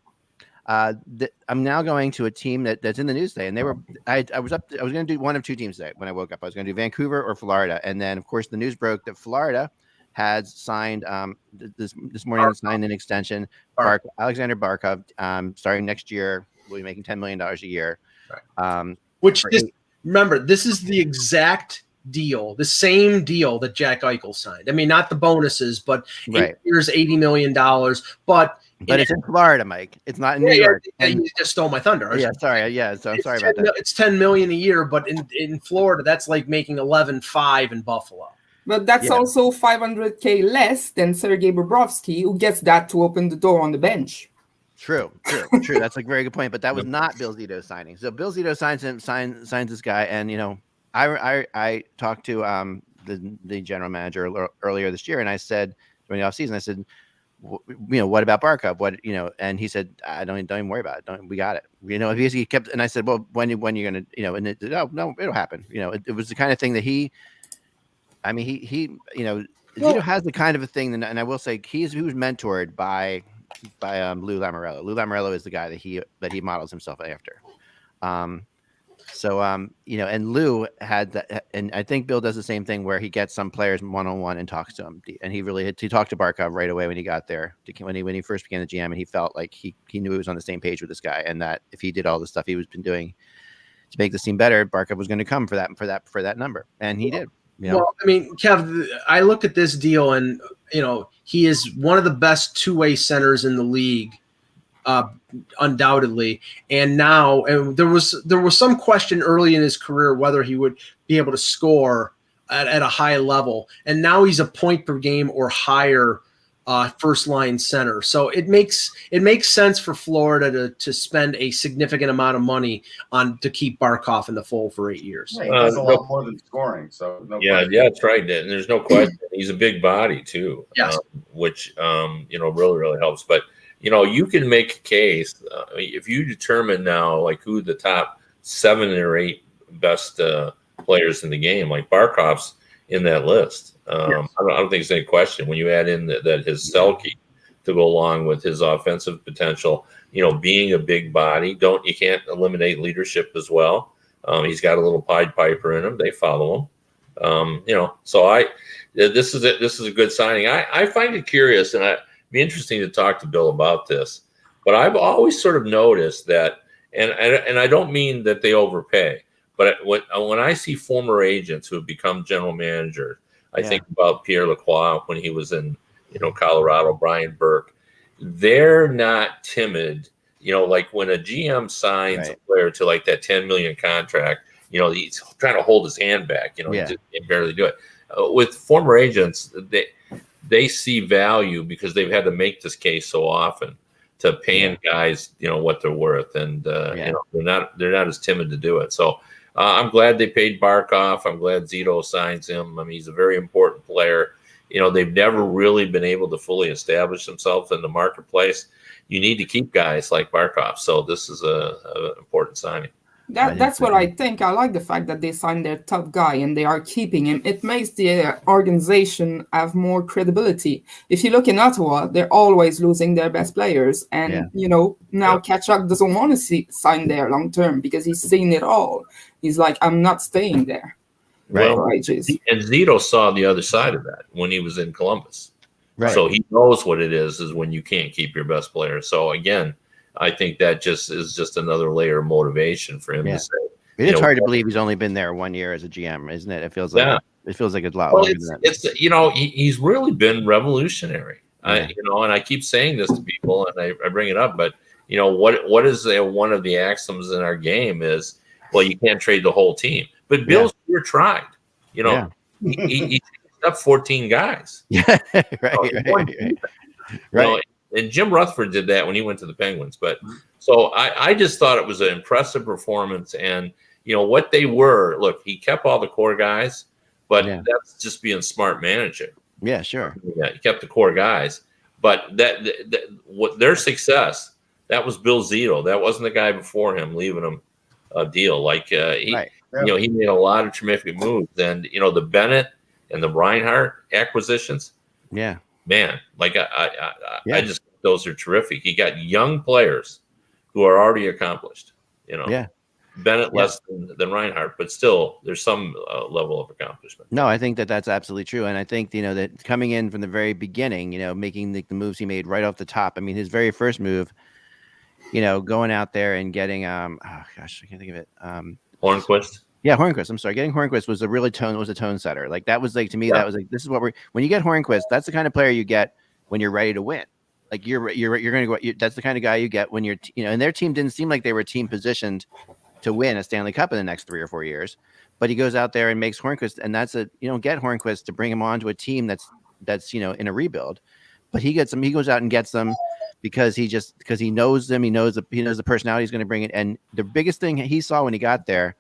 I'm now going to a team that's in the news today, and I was going to do one of 2 teams today when I woke up. I was going to do Vancouver or Florida, and then of course the news broke that Florida had signed this morning signed an extension. Alexander Barkov, starting next year, will be making $10 million a year. Right. Remember, this is the exact deal, the same deal that Jack Eichel signed. I mean, not the bonuses, but 8 years, $80 million. But it's in Florida, Mike. It's not in New York. You just stole my thunder. Yeah, sorry. Yeah, so I'm sorry about that. It's $10 million a year, but in Florida, that's like making $11.5 in Buffalo. But that's also $500K less than Sergei Bobrovsky, who gets that to open the door on the bench. True. That's a very good point. But that was not Bill Zito's signing. So Bill Zito signs this guy, and I talked to the general manager earlier this year, and I said during the offseason, I said, what about Barkov? What, and he said, I don't even worry about it. We got it. Because he kept, and I said, well, when you're going to, and it, oh, no, it'll happen. It was the kind of thing that he Zito has the kind of a thing, and I will say he was mentored by Lou Lamoriello. Lou Lamoriello is the guy that he models himself after. And Lou had that, and I think Bill does the same thing where he gets some players one-on-one and talks to them. And he talked to Barkov right away when he got there, when he first became the GM, and he felt like he knew he was on the same page with this guy, and that if he did all the stuff he was been doing to make this team better, Barkov was going to come for that number, and he did. Well, I mean, Kev, I look at this deal, and he is one of the best two-way centers in the league. Undoubtedly, and now there was some question early in his career whether he would be able to score at a high level, and now he's a point per game or higher first line center. So it makes sense for Florida to spend a significant amount of money to keep Barkov in the fold for 8 years. Yeah, he does a lot more than scoring. So that's right. And there's no question he's a big body too. Yes. Which really helps, but. You can make a case if you determine now like who the top 7 or 8 best players in the game, like Barkov's in that list. Yes. I don't think there's any question when you add in that his Selke to go along with his offensive potential. Being a big body, you can't eliminate leadership as well. He's got a little Pied Piper in him. They follow him. So this is a good signing. I find it curious, and be interesting to talk to Bill about this, but I've always sort of noticed that, and I don't mean that they overpay, but when I see former agents who have become general managers, I think about Pierre Lacroix when he was in Colorado, Brian Burke. They're not timid, like when a GM signs a player to like that $10 million contract, he's trying to hold his hand back, he just can barely do it. With former agents, they see value because they've had to make this case so often to paying guys, what they're worth. And, they're not as timid to do it. So I'm glad they paid Barkov. I'm glad Zito signs him. I mean, he's a very important player. They've never really been able to fully establish themselves in the marketplace. You need to keep guys like Barkov. So this is a important signing. That's what I think. I like the fact that they signed their top guy and they are keeping him. It makes the organization have more credibility. If you look in Ottawa, they're always losing their best now Tkachuk doesn't want to sign there long term because he's seen it all. He's like, I'm not staying there. Right. And Zito saw the other side of that when he was in Columbus. Right. So he knows what it is when you can't keep your best player. So again, I think that is just another layer of motivation for him to say. It's hard to believe he's only been there 1 year as a GM, isn't it? It feels like a lot. Well, he's really been revolutionary. And I keep saying this to people, and I bring it up, but what is one of the axioms in our game is, well, you can't trade the whole team. But Bill's sure tried. He picked up 14 guys. Yeah, right. And Jim Rutherford did that when he went to the Penguins. But so I just thought it was an impressive performance. And, what they were, look, he kept all the core guys, but that's just being smart manager. Yeah, sure. Yeah, he kept the core guys. But what their success, that was Bill Zito. That wasn't the guy before him leaving him a deal. Like he made a lot of terrific moves. And, the Bennett and the Reinhart acquisitions. Yeah. Man, like I just think those are terrific. He got young players who are already accomplished. Bennett less than Reinhart, but still there's some level of accomplishment. No, I think that's absolutely true, and I think that coming in from the very beginning, making the moves he made right off the top. I mean, his very first move, going out there and getting I can't think of it. Hornquist. Yeah, Hornquist. I'm sorry. Getting Hornquist was a tone setter. Like that was like, to me, that was like, this is what when you get Hornquist, that's the kind of player you get when you're ready to win. Like you're going to go. That's the kind of guy you get when you're, and their team didn't seem like they were team positioned to win a Stanley Cup in the next 3 or 4 years. But he goes out there and makes Hornquist, and that's you don't get Hornquist to bring him onto a team that's in a rebuild. But he gets them. He goes out and gets them because he knows them. He knows the personality he's going to bring it. And the biggest thing he saw when he got there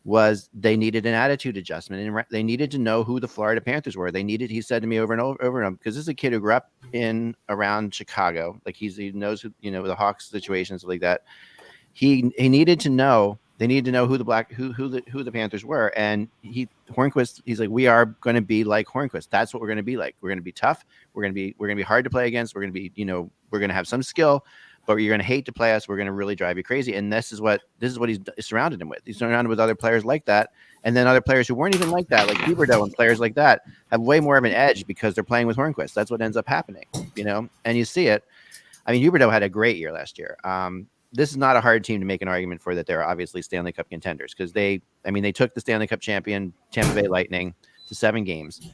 was they needed an attitude adjustment, and they needed to know who the Florida Panthers were. He said to me over and over, because this is a kid who grew up in around Chicago. Like he knows who, the Hawks situations like that. He needed to know. They needed to know who the Panthers were, and Hornquist. He's like, we are going to be like Hornquist. That's what we're going to be like. We're going to be tough. We're going to be hard to play against. We're going to be, we're going to have some skill, but you're going to hate to play us. We're going to really drive you crazy. And this is what he's surrounded him with. He's surrounded with other players like that, and then other players who weren't even like that, like Huberdeau and players like that, have way more of an edge because they're playing with Hornquist. That's what ends up happening, and you see it. I mean, Huberdeau had a great year last year. This is not a hard team to make an argument for that they're obviously Stanley Cup contenders because they took the Stanley Cup champion Tampa Bay Lightning to 7 games,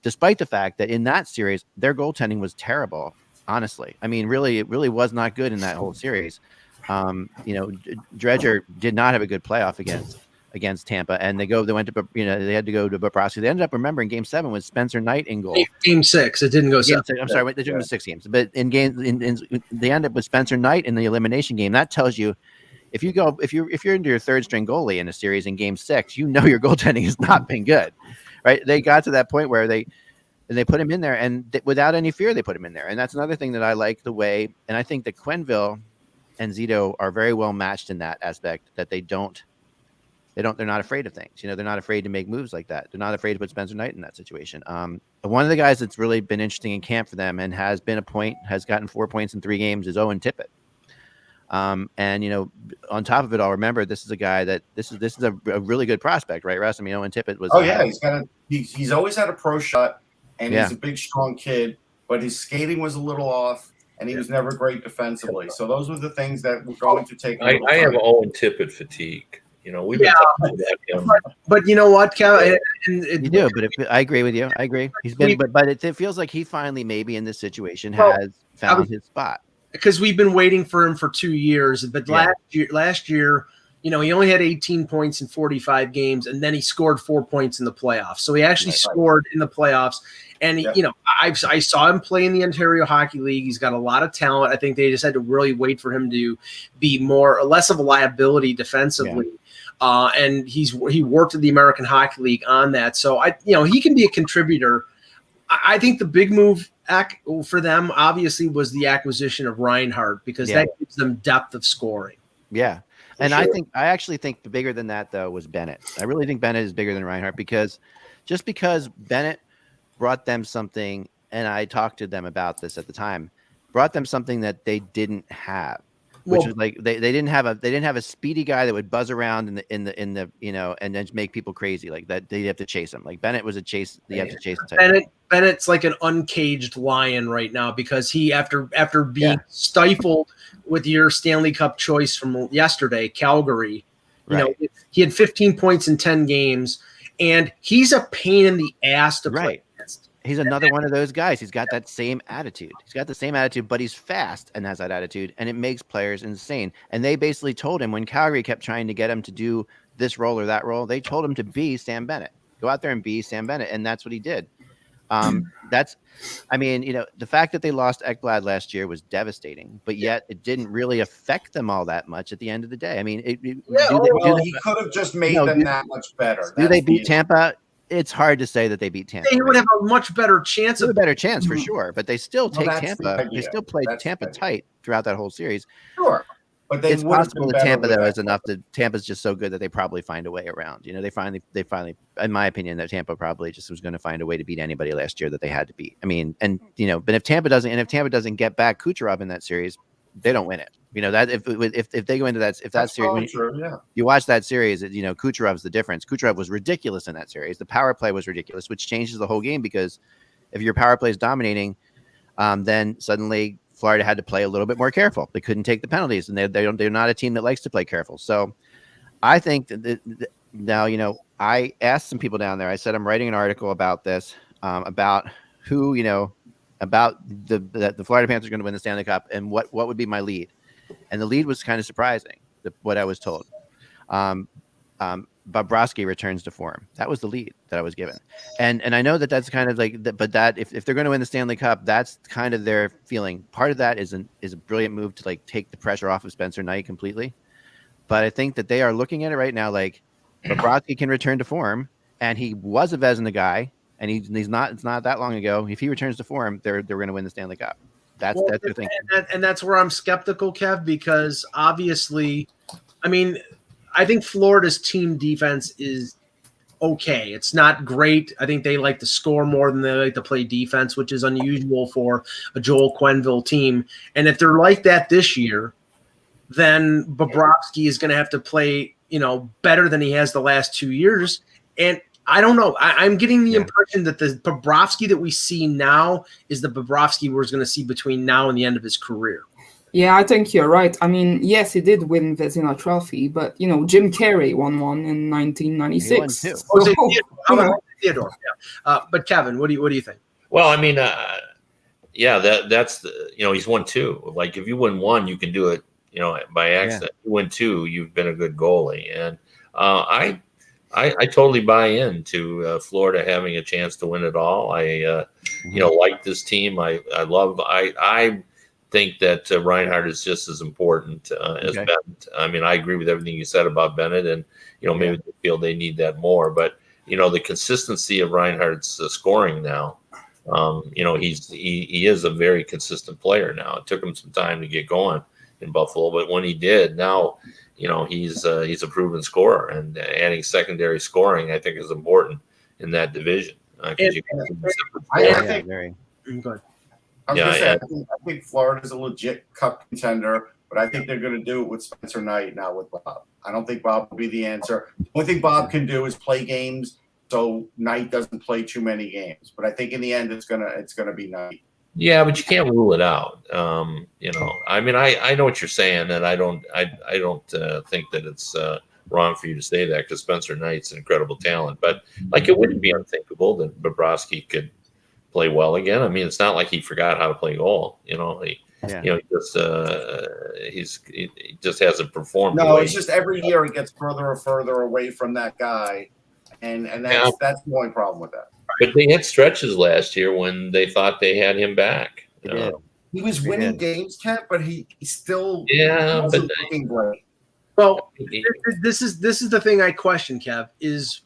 despite the fact that in that series their goaltending was terrible. Honestly, I mean, it really was not good in that whole series. Dredger did not have a good playoff against Tampa, and they had to go to Bobrovsky. They ended up remembering Game 7 with Spencer Knight in goal. Game 6, it didn't go 7. I'm sorry, they took him to 6 games, but they end up with Spencer Knight in the elimination game. That tells you if you're into your third string goalie in a series in Game 6, your goaltending has not been good, right? They got to that point where they put him in there, and without any fear, they put him in there. And that's another thing that I like the way, and I think that Quenneville and Zito are very well matched in that aspect, that they're not afraid of things. They're not afraid to make moves like that. They're not afraid to put Spencer Knight in that situation. One of the guys that's really been interesting in camp for them and has gotten 4 points in 3 games is Owen Tippett. And on top of it all, remember, this is a guy that this is a really good prospect, right, Russ? I mean, Owen Tippett was. Oh yeah, he's always had a pro shot, and he's a big, strong kid, but his skating was a little off. And he was never great defensively. So those were the things that were going to take. I have Owen Tippett fatigue. We've been talking about him. But you know what, Cal? You do, but I agree with you. I agree. He's been, but it feels like he finally, maybe in this situation, has found his spot. Because we've been waiting for him for 2 years. But last year, he only had 18 points in 45 games, and then he scored 4 points in the playoffs. So he actually scored in the playoffs. And I saw him play in the Ontario Hockey League. He's got a lot of talent. I think they just had to really wait for him to be less of a liability defensively. Yeah. And he worked at the American Hockey League on that. So he can be a contributor. I think the big move for them obviously was the acquisition of Reinhart, because that gives them depth of scoring. Yeah. And I actually think bigger than that though was Bennett. I really think Bennett is bigger than Reinhart, because Bennett brought them something, and I talked to them about this at the time, brought them something that they didn't have, which was like they didn't have a speedy guy that would buzz around in the and then make people crazy like that. They'd have to chase him. Like Bennett was a chase. You have to chase him. Bennett's like an uncaged lion right now, because he after being stifled with your Stanley Cup choice from yesterday, Calgary, he had 15 points in 10 games, and he's a pain in the ass to play against. He's another one of those guys. He's got that same attitude. He's got the same attitude, but he's fast and has that attitude, and it makes players insane. And they basically told him, when Calgary kept trying to get him to do this role or that role, they told him to be Sam Bennett. Go out there and be Sam Bennett, and that's what he did. The fact that they lost Ekblad last year was devastating, but yet it didn't really affect them all that much at the end of the day. I mean, he could have just made them that much better. Do they beat Tampa? It's hard to say that they beat Tampa. They would have a much better chance. A better chance for sure, but they still take Tampa. They still played Tampa tight throughout that whole series. Sure. But it's possible that Tampa though is enough that Tampa's just so good that they probably find a way around. They finally, in my opinion, that Tampa probably just was going to find a way to beat anybody last year that they had to beat. I mean, but if Tampa doesn't get back Kucherov in that series, they don't win it. That if they go into that series, you watch that series, Kucherov's the difference. Kucherov was ridiculous in that series. The power play was ridiculous, which changes the whole game, because if your power play is dominating, then suddenly Florida had to play a little bit more careful. They couldn't take the penalties, and they're not a team that likes to play careful. So I think that now, I asked some people down there. I said I'm writing an article about this, about who, about the Florida Panthers are going to win the Stanley Cup, and what would be my lead. And the lead was kind of surprising, what I was told. Bobrovsky returns to form. That was the lead that I was given. And I know that's kind of like, but that if they're going to win the Stanley Cup, that's kind of their feeling. Part of that is a brilliant move to like take the pressure off of Spencer Knight completely. But I think that they are looking at it right now like Bobrovsky can return to form, and he was a Vezina guy, and he's not. It's not that long ago. If he returns to form, they're going to win the Stanley Cup. That's the thing. And that's where I'm skeptical, Kev, because obviously, I mean, I think Florida's team defense is okay. It's not great. I think they like to score more than they like to play defense, which is unusual for a Joel Quenneville team. And if they're like that this year, then Bobrovsky is going to have to play, better than he has the last 2 years. And I don't know. I'm getting the impression that the Bobrovsky that we see now is the Bobrovsky we're going to see between now and the end of his career. Yeah, I think you're right. I mean, yes, he did win Vezina Trophy, but, Jim Carey won one in 1996. He won too. So, Theodore. Yeah. But Kevin, what do you think? Well, I mean, that's he's won 2. Like if you win 1, you can do it, by accident. You win 2, you've been a good goalie, and I totally buy into Florida having a chance to win it all. I like this team. I think that Reinhart is just as important as Bennett. I mean, I agree with everything you said about Bennett, and maybe they feel they need that more. But the consistency of Reinhart's scoring now. He is a very consistent player now. It took him some time to get going in Buffalo, but when he did, now he's a proven scorer, and adding secondary scoring I think is important in that division. I think Florida's a legit cup contender, but I think they're going to do it with Spencer Knight now with Bob. I don't think Bob will be the answer. The only thing Bob can do is play games so Knight doesn't play too many games. But I think in the end it's gonna be Knight. Yeah, but you can't rule it out. I mean, I know what you're saying, and I don't think that it's wrong for you to say that, because Spencer Knight's an incredible talent. But it wouldn't be unthinkable that Bobrovsky could play well again. I mean, it's not like he forgot how to play goal. He just hasn't performed. No, it's just every year it gets further and further away from that guy, and that's the only problem with that. But they had stretches last year when they thought they had him back. He was winning games, Kent, but he still wasn't looking great. Well, this is the thing I question, Kev, is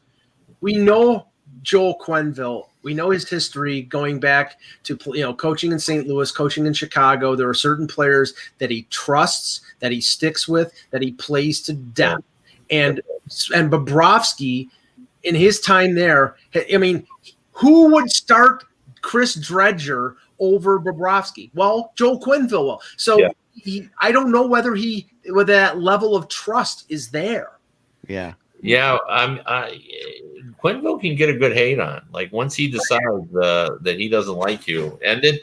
we know Joel Quenneville. We know his history going back to coaching in St. Louis, coaching in Chicago. There are certain players that he trusts, that he sticks with, that he plays to death. And Bobrovsky, in his time there, I mean, who would start Chris Dredger over Bobrovsky? Well, Joel Quenneville will. So I don't know whether that level of trust is there. Yeah. Yeah, Quenneville can get a good hate on. Like once he decides that he doesn't like you, and then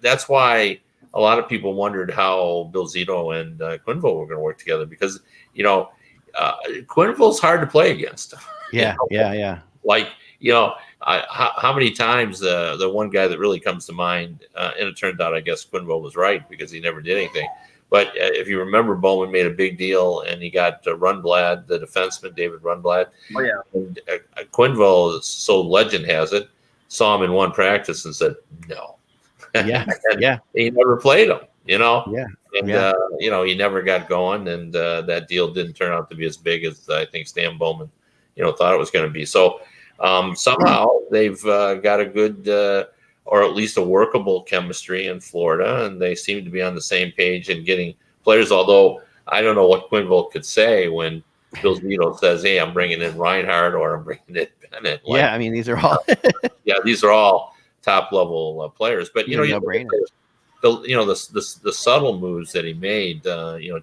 that's why a lot of people wondered how Bill Zito and Quenneville were going to work together, because Quenneville's hard to play against. Yeah. Like how many times the one guy that really comes to mind, and it turned out I guess Quenneville was right because he never did anything. But if you remember, Bowman made a big deal, and he got Rundblad, the defenseman, David Rundblad. Oh, yeah. And Quenneville, so legend has it, saw him in one practice and said, no. Yeah, He never played him, Yeah. And, he never got going, and that deal didn't turn out to be as big as I think Stan Bowman, thought it was going to be. So somehow they've got a good or at least a workable chemistry in Florida, and they seem to be on the same page in getting players, although I don't know what Quenneville could say when Bill Zito says, hey, I'm bringing in Reinhart or I'm bringing in Bennett. I mean, these are all these are all top-level players. But, the subtle moves that he made,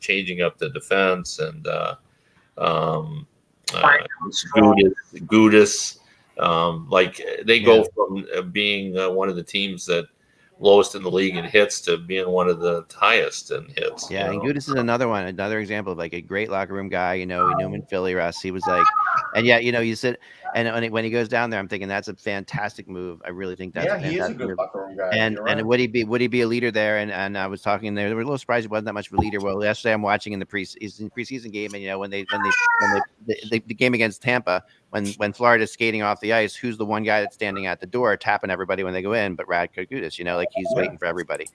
changing up the defense and Gudis. They go from being one of the teams that lowest in the league in hits to being one of the highest in hits. Yeah, and Gudis is another example of like a great locker room guy. We knew him in Philly, Russ. He was like, and you said, and when he goes down there, I'm thinking that's a fantastic move. I really think that's a fantastic he is a good locker room guy. And would he be a leader there? And I was talking there. They were a little surprised he wasn't that much of a leader. Well, yesterday I'm watching in the preseason game, and when the game against Tampa, when Florida's skating off the ice, who's the one guy that's standing at the door tapping everybody when they go in? But Radko Gudas, he's waiting for everybody,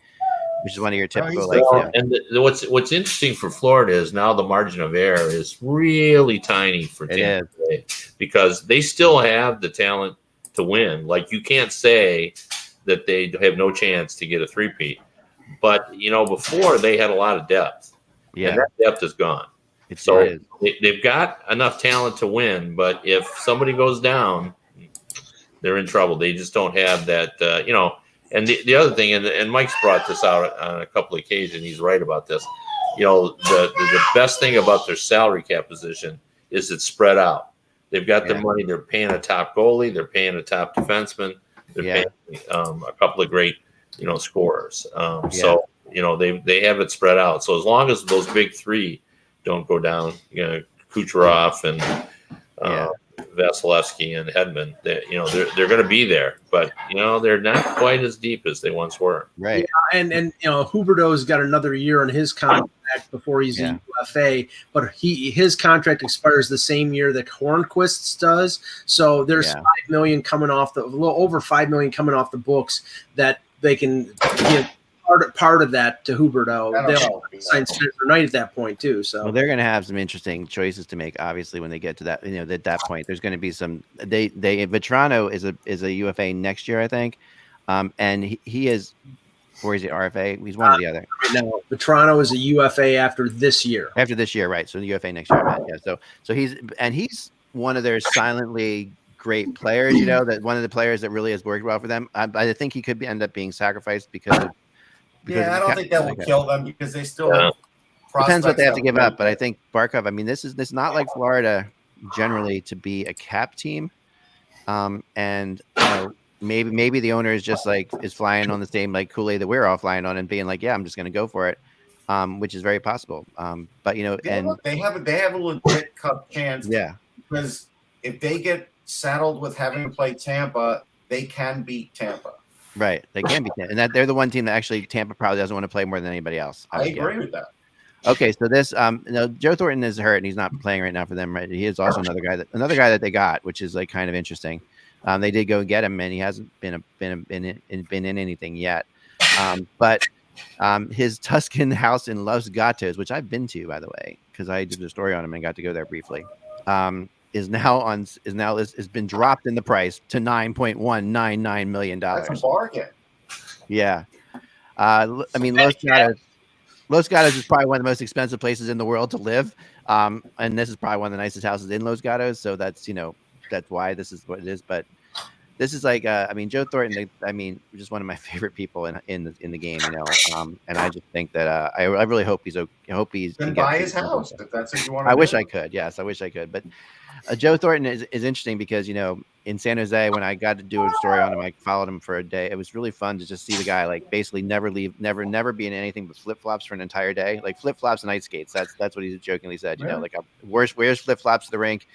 which is one of your typical And what's interesting for Florida is now the margin of error is really tiny for Tampa Bay, because they still have the talent to win. Like, you can't say that they have no chance to get a three-peat. But, before they had a lot of depth. Yeah. And that depth is gone. They've got enough talent to win, but if somebody goes down, they're in trouble. They just don't have that, And the other thing, and Mike's brought this out on a couple of occasions, he's right about this. The best thing about their salary cap position is it's spread out. They've got the money. They're paying a top goalie. They're paying a top defenseman. They're paying a couple of great, scorers. So, they have it spread out. So as long as those big three don't go down, Kucherov and Vasilevsky and Hedman, they're going to be there, but they're not quite as deep as they once were. Right. Yeah, and Huberdeau's got another year on his contract before he's a UFA, but his contract expires the same year that Hornquist's does. So there's $5 million coming off a little over $5 million coming off the books that they can give part of that to Huberdeau. They'll sign Spencer Knight at that point too. So they're going to have some interesting choices to make. Obviously, when they get to that, at that point, there's going to be some. Vetrano is a UFA next year, I think, and he is, or is he RFA? He's one or the other. No, Vetrano is a UFA after this year. After this year, right? So the UFA next year, right? Yeah. So he's one of their silently great players. That one of the players that really has worked well for them. I think he could end up being sacrificed because of. I don't think that will kill them because they still have depends what they have to give up. But I think Barkov, this is not like Florida generally to be a cap team. And maybe the owner is just is flying on the same Kool-Aid that we're all flying on and being like, yeah, I'm just going to go for it. Which is very possible. But and they have a legit cup chance. Yeah. Because if they get saddled with having to play Tampa, they can beat Tampa. Right, they can be, and that they're the one team that actually Tampa probably doesn't want to play more than anybody else. I agree with that. Okay, so this, Joe Thornton is hurt and he's not playing right now for them. Right, he is also another guy that they got, which is kind of interesting. They did go and get him, and he hasn't been in anything yet. But his Tuscan house in Los Gatos, which I've been to, by the way, because I did a story on him and got to go there briefly. Has been dropped in the price to $9.199 million. That's a bargain. Yeah. Los Gatos is probably one of the most expensive places in the world to live. And this is probably one of the nicest houses in Los Gatos. So that's why this is what it is. But this is Joe Thornton, just one of my favorite people in the game, and I just think that I really hope he's okay. I hope he's can buy his house if that's what you want. I wish I could. Yes, I wish I could. But Joe Thornton is interesting because in San Jose, when I got to do a story on him, I followed him for a day. It was really fun to just see the guy basically never leave, never be in anything but flip flops for an entire day, flip flops and ice skates. That's what he jokingly said. Wears flip flops to the rink.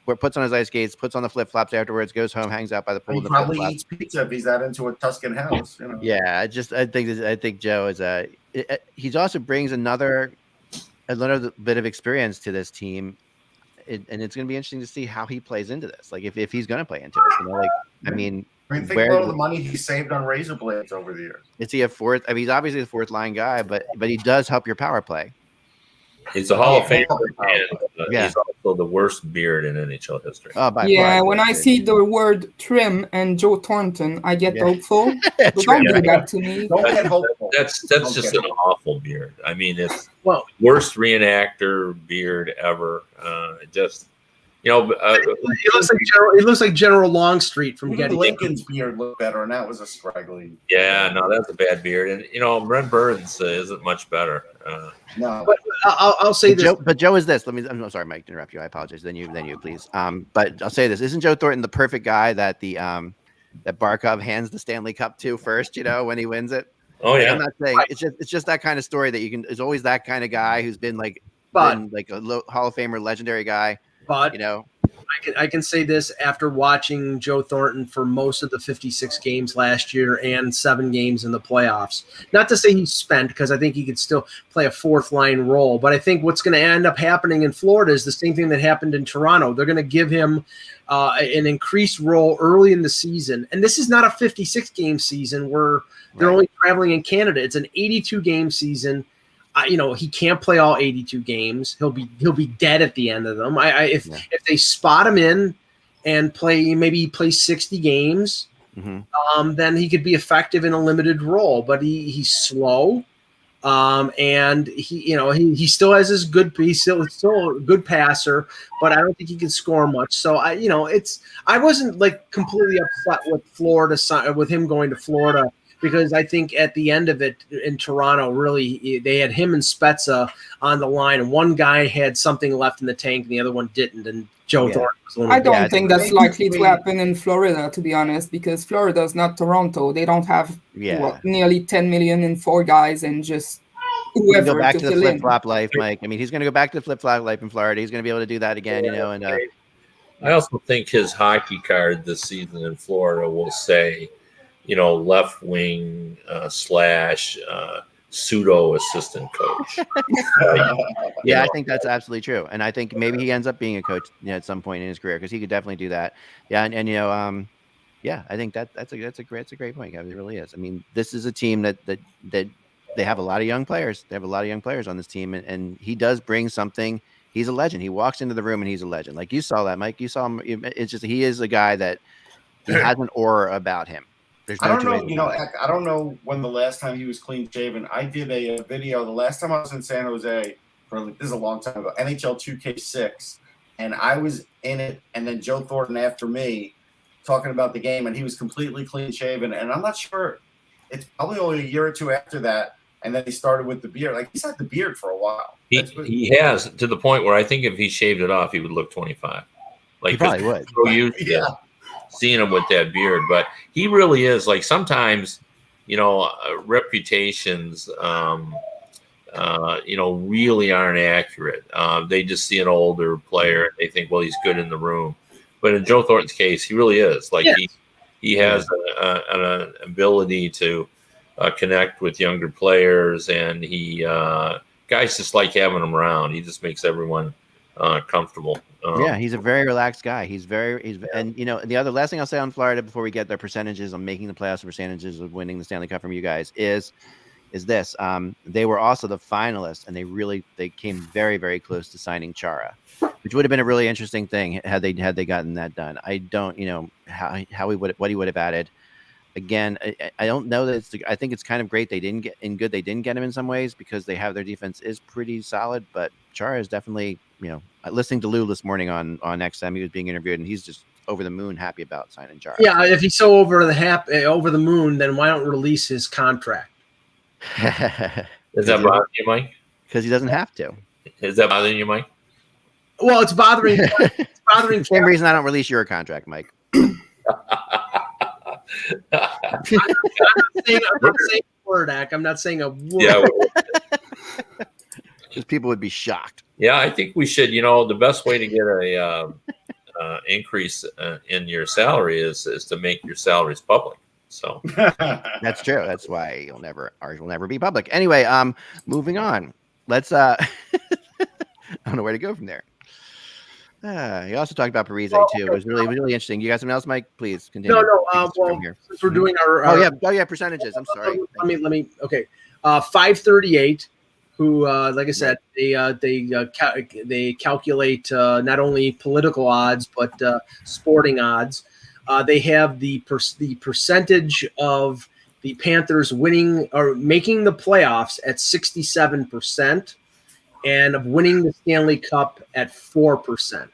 Puts on his ice skates, puts on the flip flops afterwards, goes home, hangs out by the pool. He probably eats pizza if he's that into a Tuscan house. Yeah, I think Joe is he also brings another bit of experience to this team, and it's going to be interesting to see how he plays into this. If he's going to play into it, think about the money he saved on razor blades over the years. Is he a fourth? He's obviously the fourth line guy, but he does help your power play. He's a Hall of Famer, and he's also the worst beard in NHL history. When I see the word trim and Joe Thornton, I get hopeful. Don't do that to me. Don't get hopeful. That's just an awful beard. It's worst reenactor beard ever. It looks like General Longstreet from Getty. Lincoln's beard looked better, and that was a scraggly. Yeah, no, that's a bad beard, and Brent Burns isn't much better. No, but I'll say this. Joe is this. I'm sorry, Mike, to interrupt you. I apologize. Then you, please. But I'll say this: isn't Joe Thornton the perfect guy that that Barkov hands the Stanley Cup to first? When he wins it. Oh yeah. I'm not saying it's just that kind of story that you can. It's always that kind of guy who's been a Hall of Famer, legendary guy. But I can say this after watching Joe Thornton for most of the 56 games last year and 7 games in the playoffs. Not to say he's spent, because I think he could still play a fourth line role. But I think what's going to end up happening in Florida is the same thing that happened in Toronto. They're going to give him an increased role early in the season. And this is not a 56-game season where they're only traveling in Canada. It's an 82-game season. He can't play all 82 games. He'll be dead at the end of them. If they spot him in and maybe play 60 games, then he could be effective in a limited role. But he's slow. And he still has his good. He's still a good passer, but I don't think he can score much. So I wasn't like completely upset with Florida, with him going to Florida, because I think at the end of it in Toronto, really they had him and Spezza on the line, and one guy had something left in the tank and the other one didn't. And Joe Thornton was I don't think that's likely to happen in Florida, to be honest, because Florida is not Toronto. They don't have nearly 10 million in 4 guys and just whoever go back to the flip-flop life, Mike. I mean, he's going to go back to the flip-flop life in Florida. He's going to be able to do that again, And I also think his hockey card this season in Florida will say, left wing / pseudo assistant coach. I think that's absolutely true, and I think maybe he ends up being a coach at some point in his career, because he could definitely do that. I think that's a great point. It really is. I mean, this is a team that they have a lot of young players. They have a lot of young players on this team, and he does bring something. He's a legend. He walks into the room and he's a legend. Like you saw that, Mike. You saw him. It's just he is a guy that he has an aura about him. I don't know. I don't know when the last time he was clean shaven. I did a video the last time I was in San Jose. This is a long time ago. NHL 2K6, and I was in it, and then Joe Thornton after me, talking about the game, and he was completely clean shaven. And I'm not sure. It's probably only a year or two after that, and then he started with the beard. Like, he's had the beard for a while. He has, to the point where I think if he shaved it off, he would look 25. Like, he probably would. So used to seeing him with that beard, but he really is. Like, sometimes, reputations, really aren't accurate. They just see an older player and they think, well, he's good in the room. But in Joe Thornton's case, he really is. Like, he has an ability to connect with younger players, and guys just like having him around. He just makes everyone comfortable. He's a very relaxed guy. And the last thing I'll say on Florida before we get their percentages on making the playoffs, percentages of winning the Stanley Cup from you guys is this. They were also the finalists, and they came very, very close to signing Chara, which would have been a really interesting thing had they gotten that done. I don't, what he would have added. Again, I don't know that I think it's kind of great they didn't get him in some ways, because their defense is pretty solid, but Chara is definitely, listening to Lou this morning on XM, he was being interviewed, and he's just over the moon happy about signing Chara. Yeah, if he's so over the moon, then why don't release his contract? Is that bothering you, Mike? Because he doesn't have to. Is that bothering you, Mike? Well, it's bothering. The same reason I don't release your contract, Mike. I'm not saying a word, Ak. I'm not saying a word. Yeah, because people would be shocked. Yeah, I think we should. The best way to get a increase in your salary is to make your salaries public. So that's true. That's why ours will never be public. Anyway, moving on. Let's. I don't know where to go from there. You also talked about Parise too. It was really, really interesting. You got something else, Mike? Please continue. No. Since we're doing our percentages. I'm sorry. Let me. Okay, 538. Who, like I said, they calculate not only political odds but sporting odds. They have the percentage of the Panthers winning or making the playoffs at 67%, and of winning the Stanley Cup at 4%.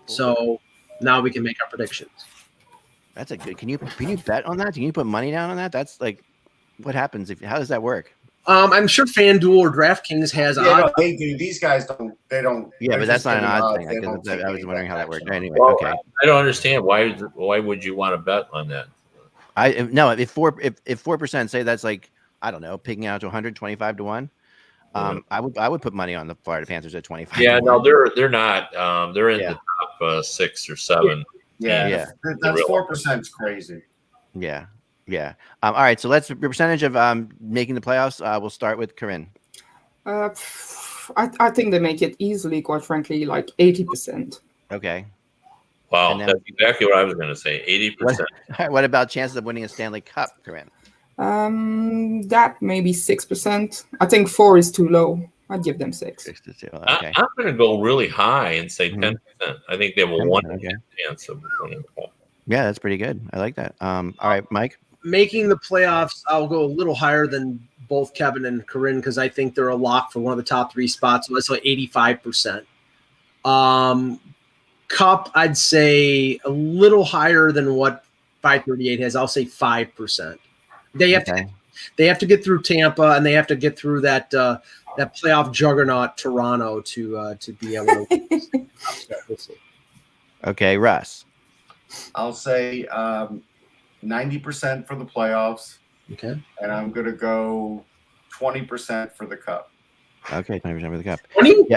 So now we can make our predictions. That's a good. Can you bet on that? Can you put money down on that? That's like, what happens how does that work? I'm sure FanDuel or DraftKings has odds. No, they do. These guys don't. They don't. Yeah, but that's not an odds thing. I was wondering how that worked. Anyway, well, okay. I don't understand why would you want to bet on that? If 4% say that's like, I don't know, picking out to 125 to 1. I would put money on the Florida Panthers at 25. Yeah, no, they're not. They're in the top 6 or 7. Yeah. That's 4% is crazy. Yeah. Yeah. All right. So let's the percentage of making the playoffs. We'll start with Corinne. I think they make it easily. Quite frankly, like 80%. Okay. Wow, that's exactly what I was going to say. 80%. What about chances of winning a Stanley Cup, Corinne? That maybe 6%. I think 4 is too low. I'd give them 6. 6-2. Okay. I'm going to go really high and say 10%. I think they have a 1% chance of winning the cup. Yeah, that's pretty good. I like that. All right, Mike. Making the playoffs, I'll go a little higher than both Kevin and Corinne because I think they're a lock for one of the top 3 spots. So that's like 85%. Cup, I'd say a little higher than what 538 has. I'll say 5%. They have to get through Tampa, and they have to get through that playoff juggernaut Toronto to be able to. Okay, Russ. I'll say 90% for the playoffs. Okay. And I'm going to go 20% for the cup. Okay, 20% for the cup. 20? Yeah.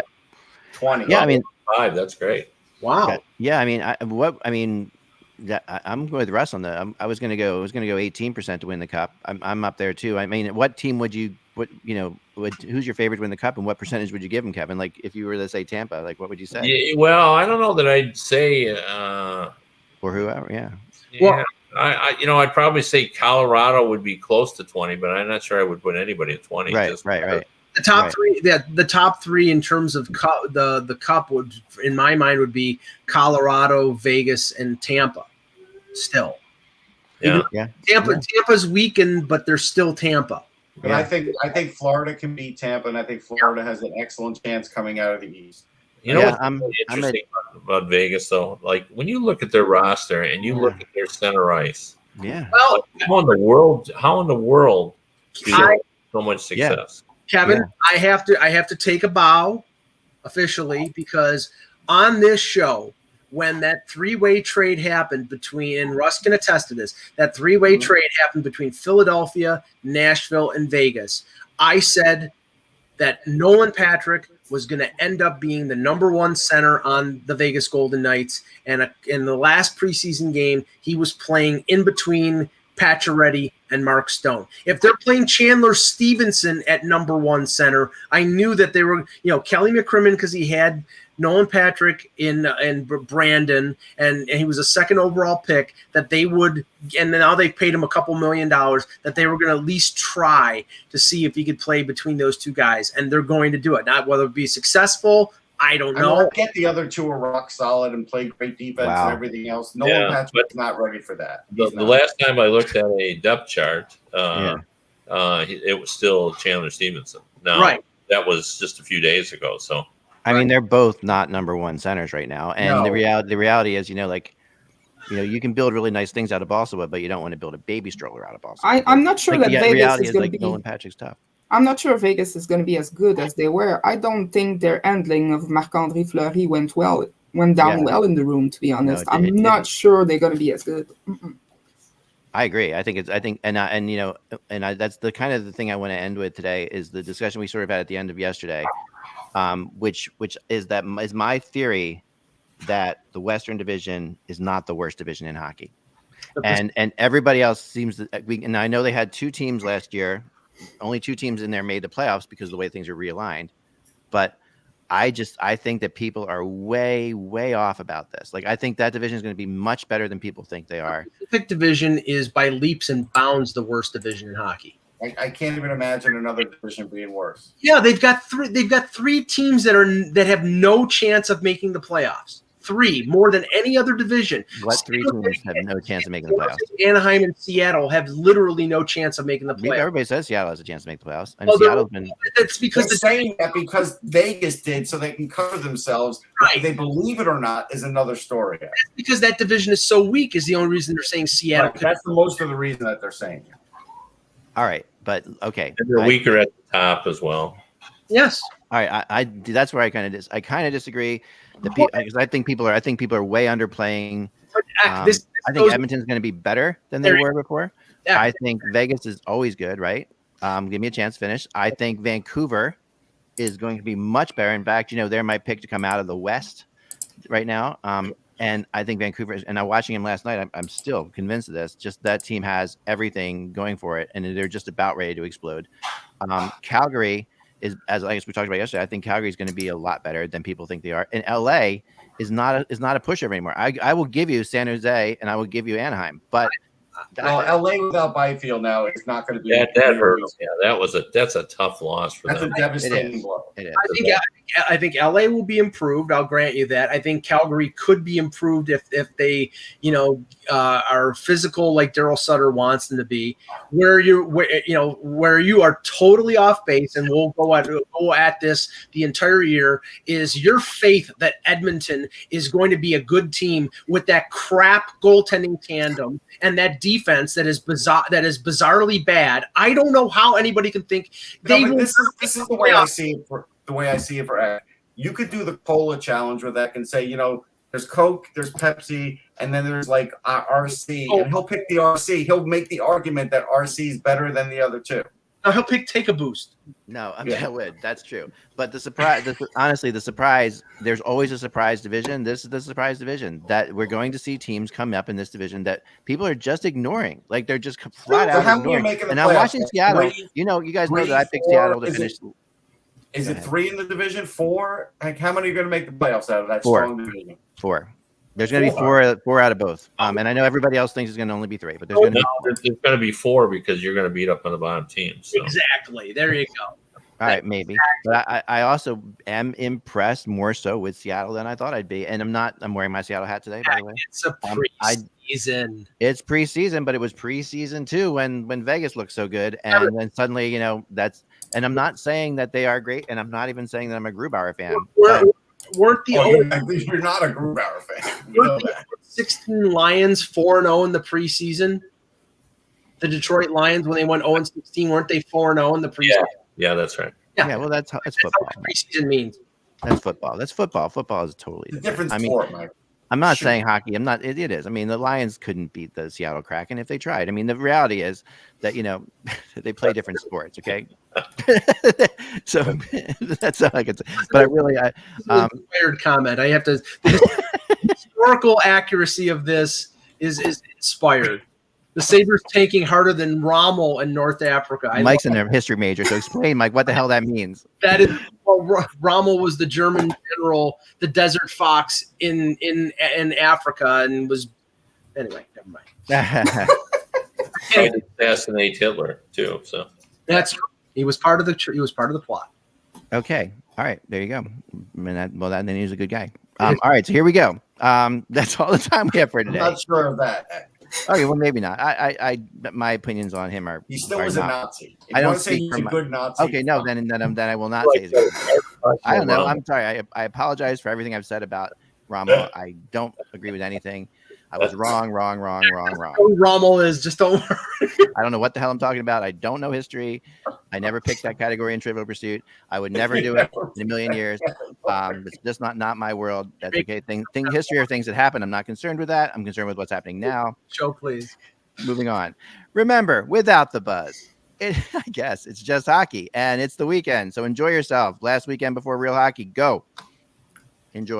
20. Yeah, I mean 5. That's great. Wow. Yeah, I mean, I'm going with Russ on the. I was going to go 18% to win the cup. I'm up there too. I mean, what team would you? Who's your favorite to win the cup, and what percentage would you give them, Kevin? Like, if you were to say Tampa, like, what would you say? Yeah, well, I don't know that I'd say. Or whoever, yeah. Well, I'd probably say Colorado would be close to 20, but I'm not sure I would put anybody at 20. Right. The top 3, the top 3 in terms of the cup would, in my mind, would be Colorado, Vegas, and Tampa. Still, Tampa's weakened, but they're still Tampa. But I think Florida can beat Tampa, and I think Florida has an excellent chance coming out of the East. What's really interesting about Vegas, though? Like, when you look at their roster and you look at their center ice, well, how in the world do they have so much success? Kevin, I have to take a bow officially because on this show, when that 3-way trade happened between, and Russ can attest to this, that 3-way trade happened between Philadelphia, Nashville, and Vegas. I said that Nolan Patrick was going to end up being the number 1 center on the Vegas Golden Knights. And in the last preseason game, he was playing in between Pacioretty and Mark Stone. If they're playing Chandler Stevenson at number 1 center, I knew that they were, Kelly McCrimmon, because he had Nolan Patrick in Brandon, and he was a 2nd overall pick, that they would, and now they paid him a couple $1 million, that they were going to at least try to see if he could play between those 2 guys, and they're going to do it. Not whether it be successful, I don't know. I get the other 2 are rock solid and play great defense and everything else. Nolan Patrick's not ready for that. The last time I looked at a depth chart, it was still Chandler Stevenson. Now, that was just a few days ago, so. I mean, they're both not number 1 centers right now, and the reality is, you can build really nice things out of balsa, but you don't want to build a baby stroller out of balsa. I'm not sure that Vegas is going to be. Nolan Patrick's tough. I'm not sure Vegas is going to be as good as they were. I don't think their handling of Marc-André Fleury went down well in the room. To be honest, I'm not sure they're going to be as good. I agree. I think that's the kind of the thing I want to end with today is the discussion we sort of had at the end of yesterday. Which is my theory that the Western Division is not the worst division in hockey, and everybody else seems to. And I know they had 2 teams last year, only 2 teams in there made the playoffs because of the way things are realigned. But I think that people are way off about this. Like, I think that division is going to be much better than people think they are. The Pacific Division is by leaps and bounds the worst division in hockey. I can't even imagine another division being worse. Yeah, they've got 3 teams that have no chance of making the playoffs. 3 more than any other division. What 3 teams have no chance of making the playoffs? Anaheim and Seattle have literally no chance of making the playoffs. Everybody says Seattle has a chance to make the playoffs. I mean, Seattle's been. That's because they're saying that because Vegas did, so they can cover themselves. Right. If they believe it or not is another story. That's because that division is so weak. Is the only reason they're saying Seattle. Right. That's most of the reason that they're saying it. All right, but okay. And they're weaker at the top as well. Yes. All right, that's where I kind of disagree. Because I think people are way underplaying. I think Edmonton's going to be better than they were before. Yeah. I think Vegas is always good, right? Give me a chance to finish. I think Vancouver is going to be much better. In fact, they're my pick to come out of the West right now. And I think Vancouver and I'm watching him last night. I'm still convinced of this. Just that team has everything going for it, and they're just about ready to explode. Calgary is, as I guess we talked about yesterday. I think Calgary is going to be a lot better than people think they are. And LA is not a pushover anymore. I will give you San Jose and I will give you Anaheim, but LA without Byfield now is not going to be that hurt. Yeah, that's a tough loss for them. That's a devastating blow. It is. I think LA will be improved. I'll grant you that. I think Calgary could be improved if they are physical like Daryl Sutter wants them to be. Where you are totally off base, and we'll go at this the entire year, is your faith that Edmonton is going to be a good team with that crap goaltending tandem and that defense that is bizarrely bad. I don't know how anybody can think they will. This is the way I see it. The way I see it for Ed. You could do the cola challenge with that and say, there's Coke, there's Pepsi, and then there's like RC, and he'll pick the RC. He'll make the argument that RC is better than the other two. No, he'll pick Take a Boost. No, I would. That's true. But the surprise, honestly, there's always a surprise division. This is the surprise division that we're going to see teams come up in this division that people are just ignoring. Like they're just flat out ignoring. And I'm watching Seattle. You guys know that I picked Seattle to finish. Is it 3 in the division? 4? Like, how many are going to make the playoffs out of that strong division? 4. There's going to be 4 out of both. And I know everybody else thinks it's going to only be 3, but there's going to be 4 because you're going to beat up on the bottom teams. So. Exactly. There you go. All right, maybe. But I also am impressed more so with Seattle than I thought I'd be. And I'm wearing my Seattle hat today, by the way. It's a preseason. It's preseason, but it was preseason too when Vegas looked so good. And then suddenly, that's – and I'm not saying that they are great, and I'm not even saying that I'm a Grubauer fan. You're not a Grubauer fan. You know that. 16 Lions 4-0 in the preseason. The Detroit Lions, when they went 0-16, weren't they 4-0 in the preseason? Yeah, that's right. Yeah, well, that's football. That's what preseason means. That's football. Football is totally different sport, Mike. I'm not saying hockey. I'm not. It is. I mean, the Lions couldn't beat the Seattle Kraken if they tried. I mean, the reality is that they play different sports. Okay, so that's all I can say. But weird comment. I have to. The historical accuracy of this is inspired. The Sabres tanking harder than Rommel in North Africa. Mike's in their history major, so explain, Mike, what the hell that means. That is, Rommel was the German general, the Desert Fox in Africa, and was anyway. Never mind. Tried to assassinate Hitler too. So that's true. He was part of the plot. Okay, all right, there you go. Then he's a good guy. All right, so here we go. That's all the time we have for today. I'm not sure of that. Okay, well, maybe not. My opinions on him are. He still was a Nazi. I don't say he's a good Nazi. Okay, no, then I will not say. I don't know. I'm sorry. I apologize for everything I've said about Rommel. I don't agree with anything. I was wrong. Rommel is just don't worry. I don't know what the hell I'm talking about. I don't know history. I never picked that category in Trivial Pursuit. I would never do it in a million years. It's just not my world. That's okay. History are things that happen. I'm not concerned with that. I'm concerned with what's happening now. Show, please. Moving on. Remember, without the buzz, I guess it's just hockey, and it's the weekend. So enjoy yourself. Last weekend before real hockey. Go. Enjoy.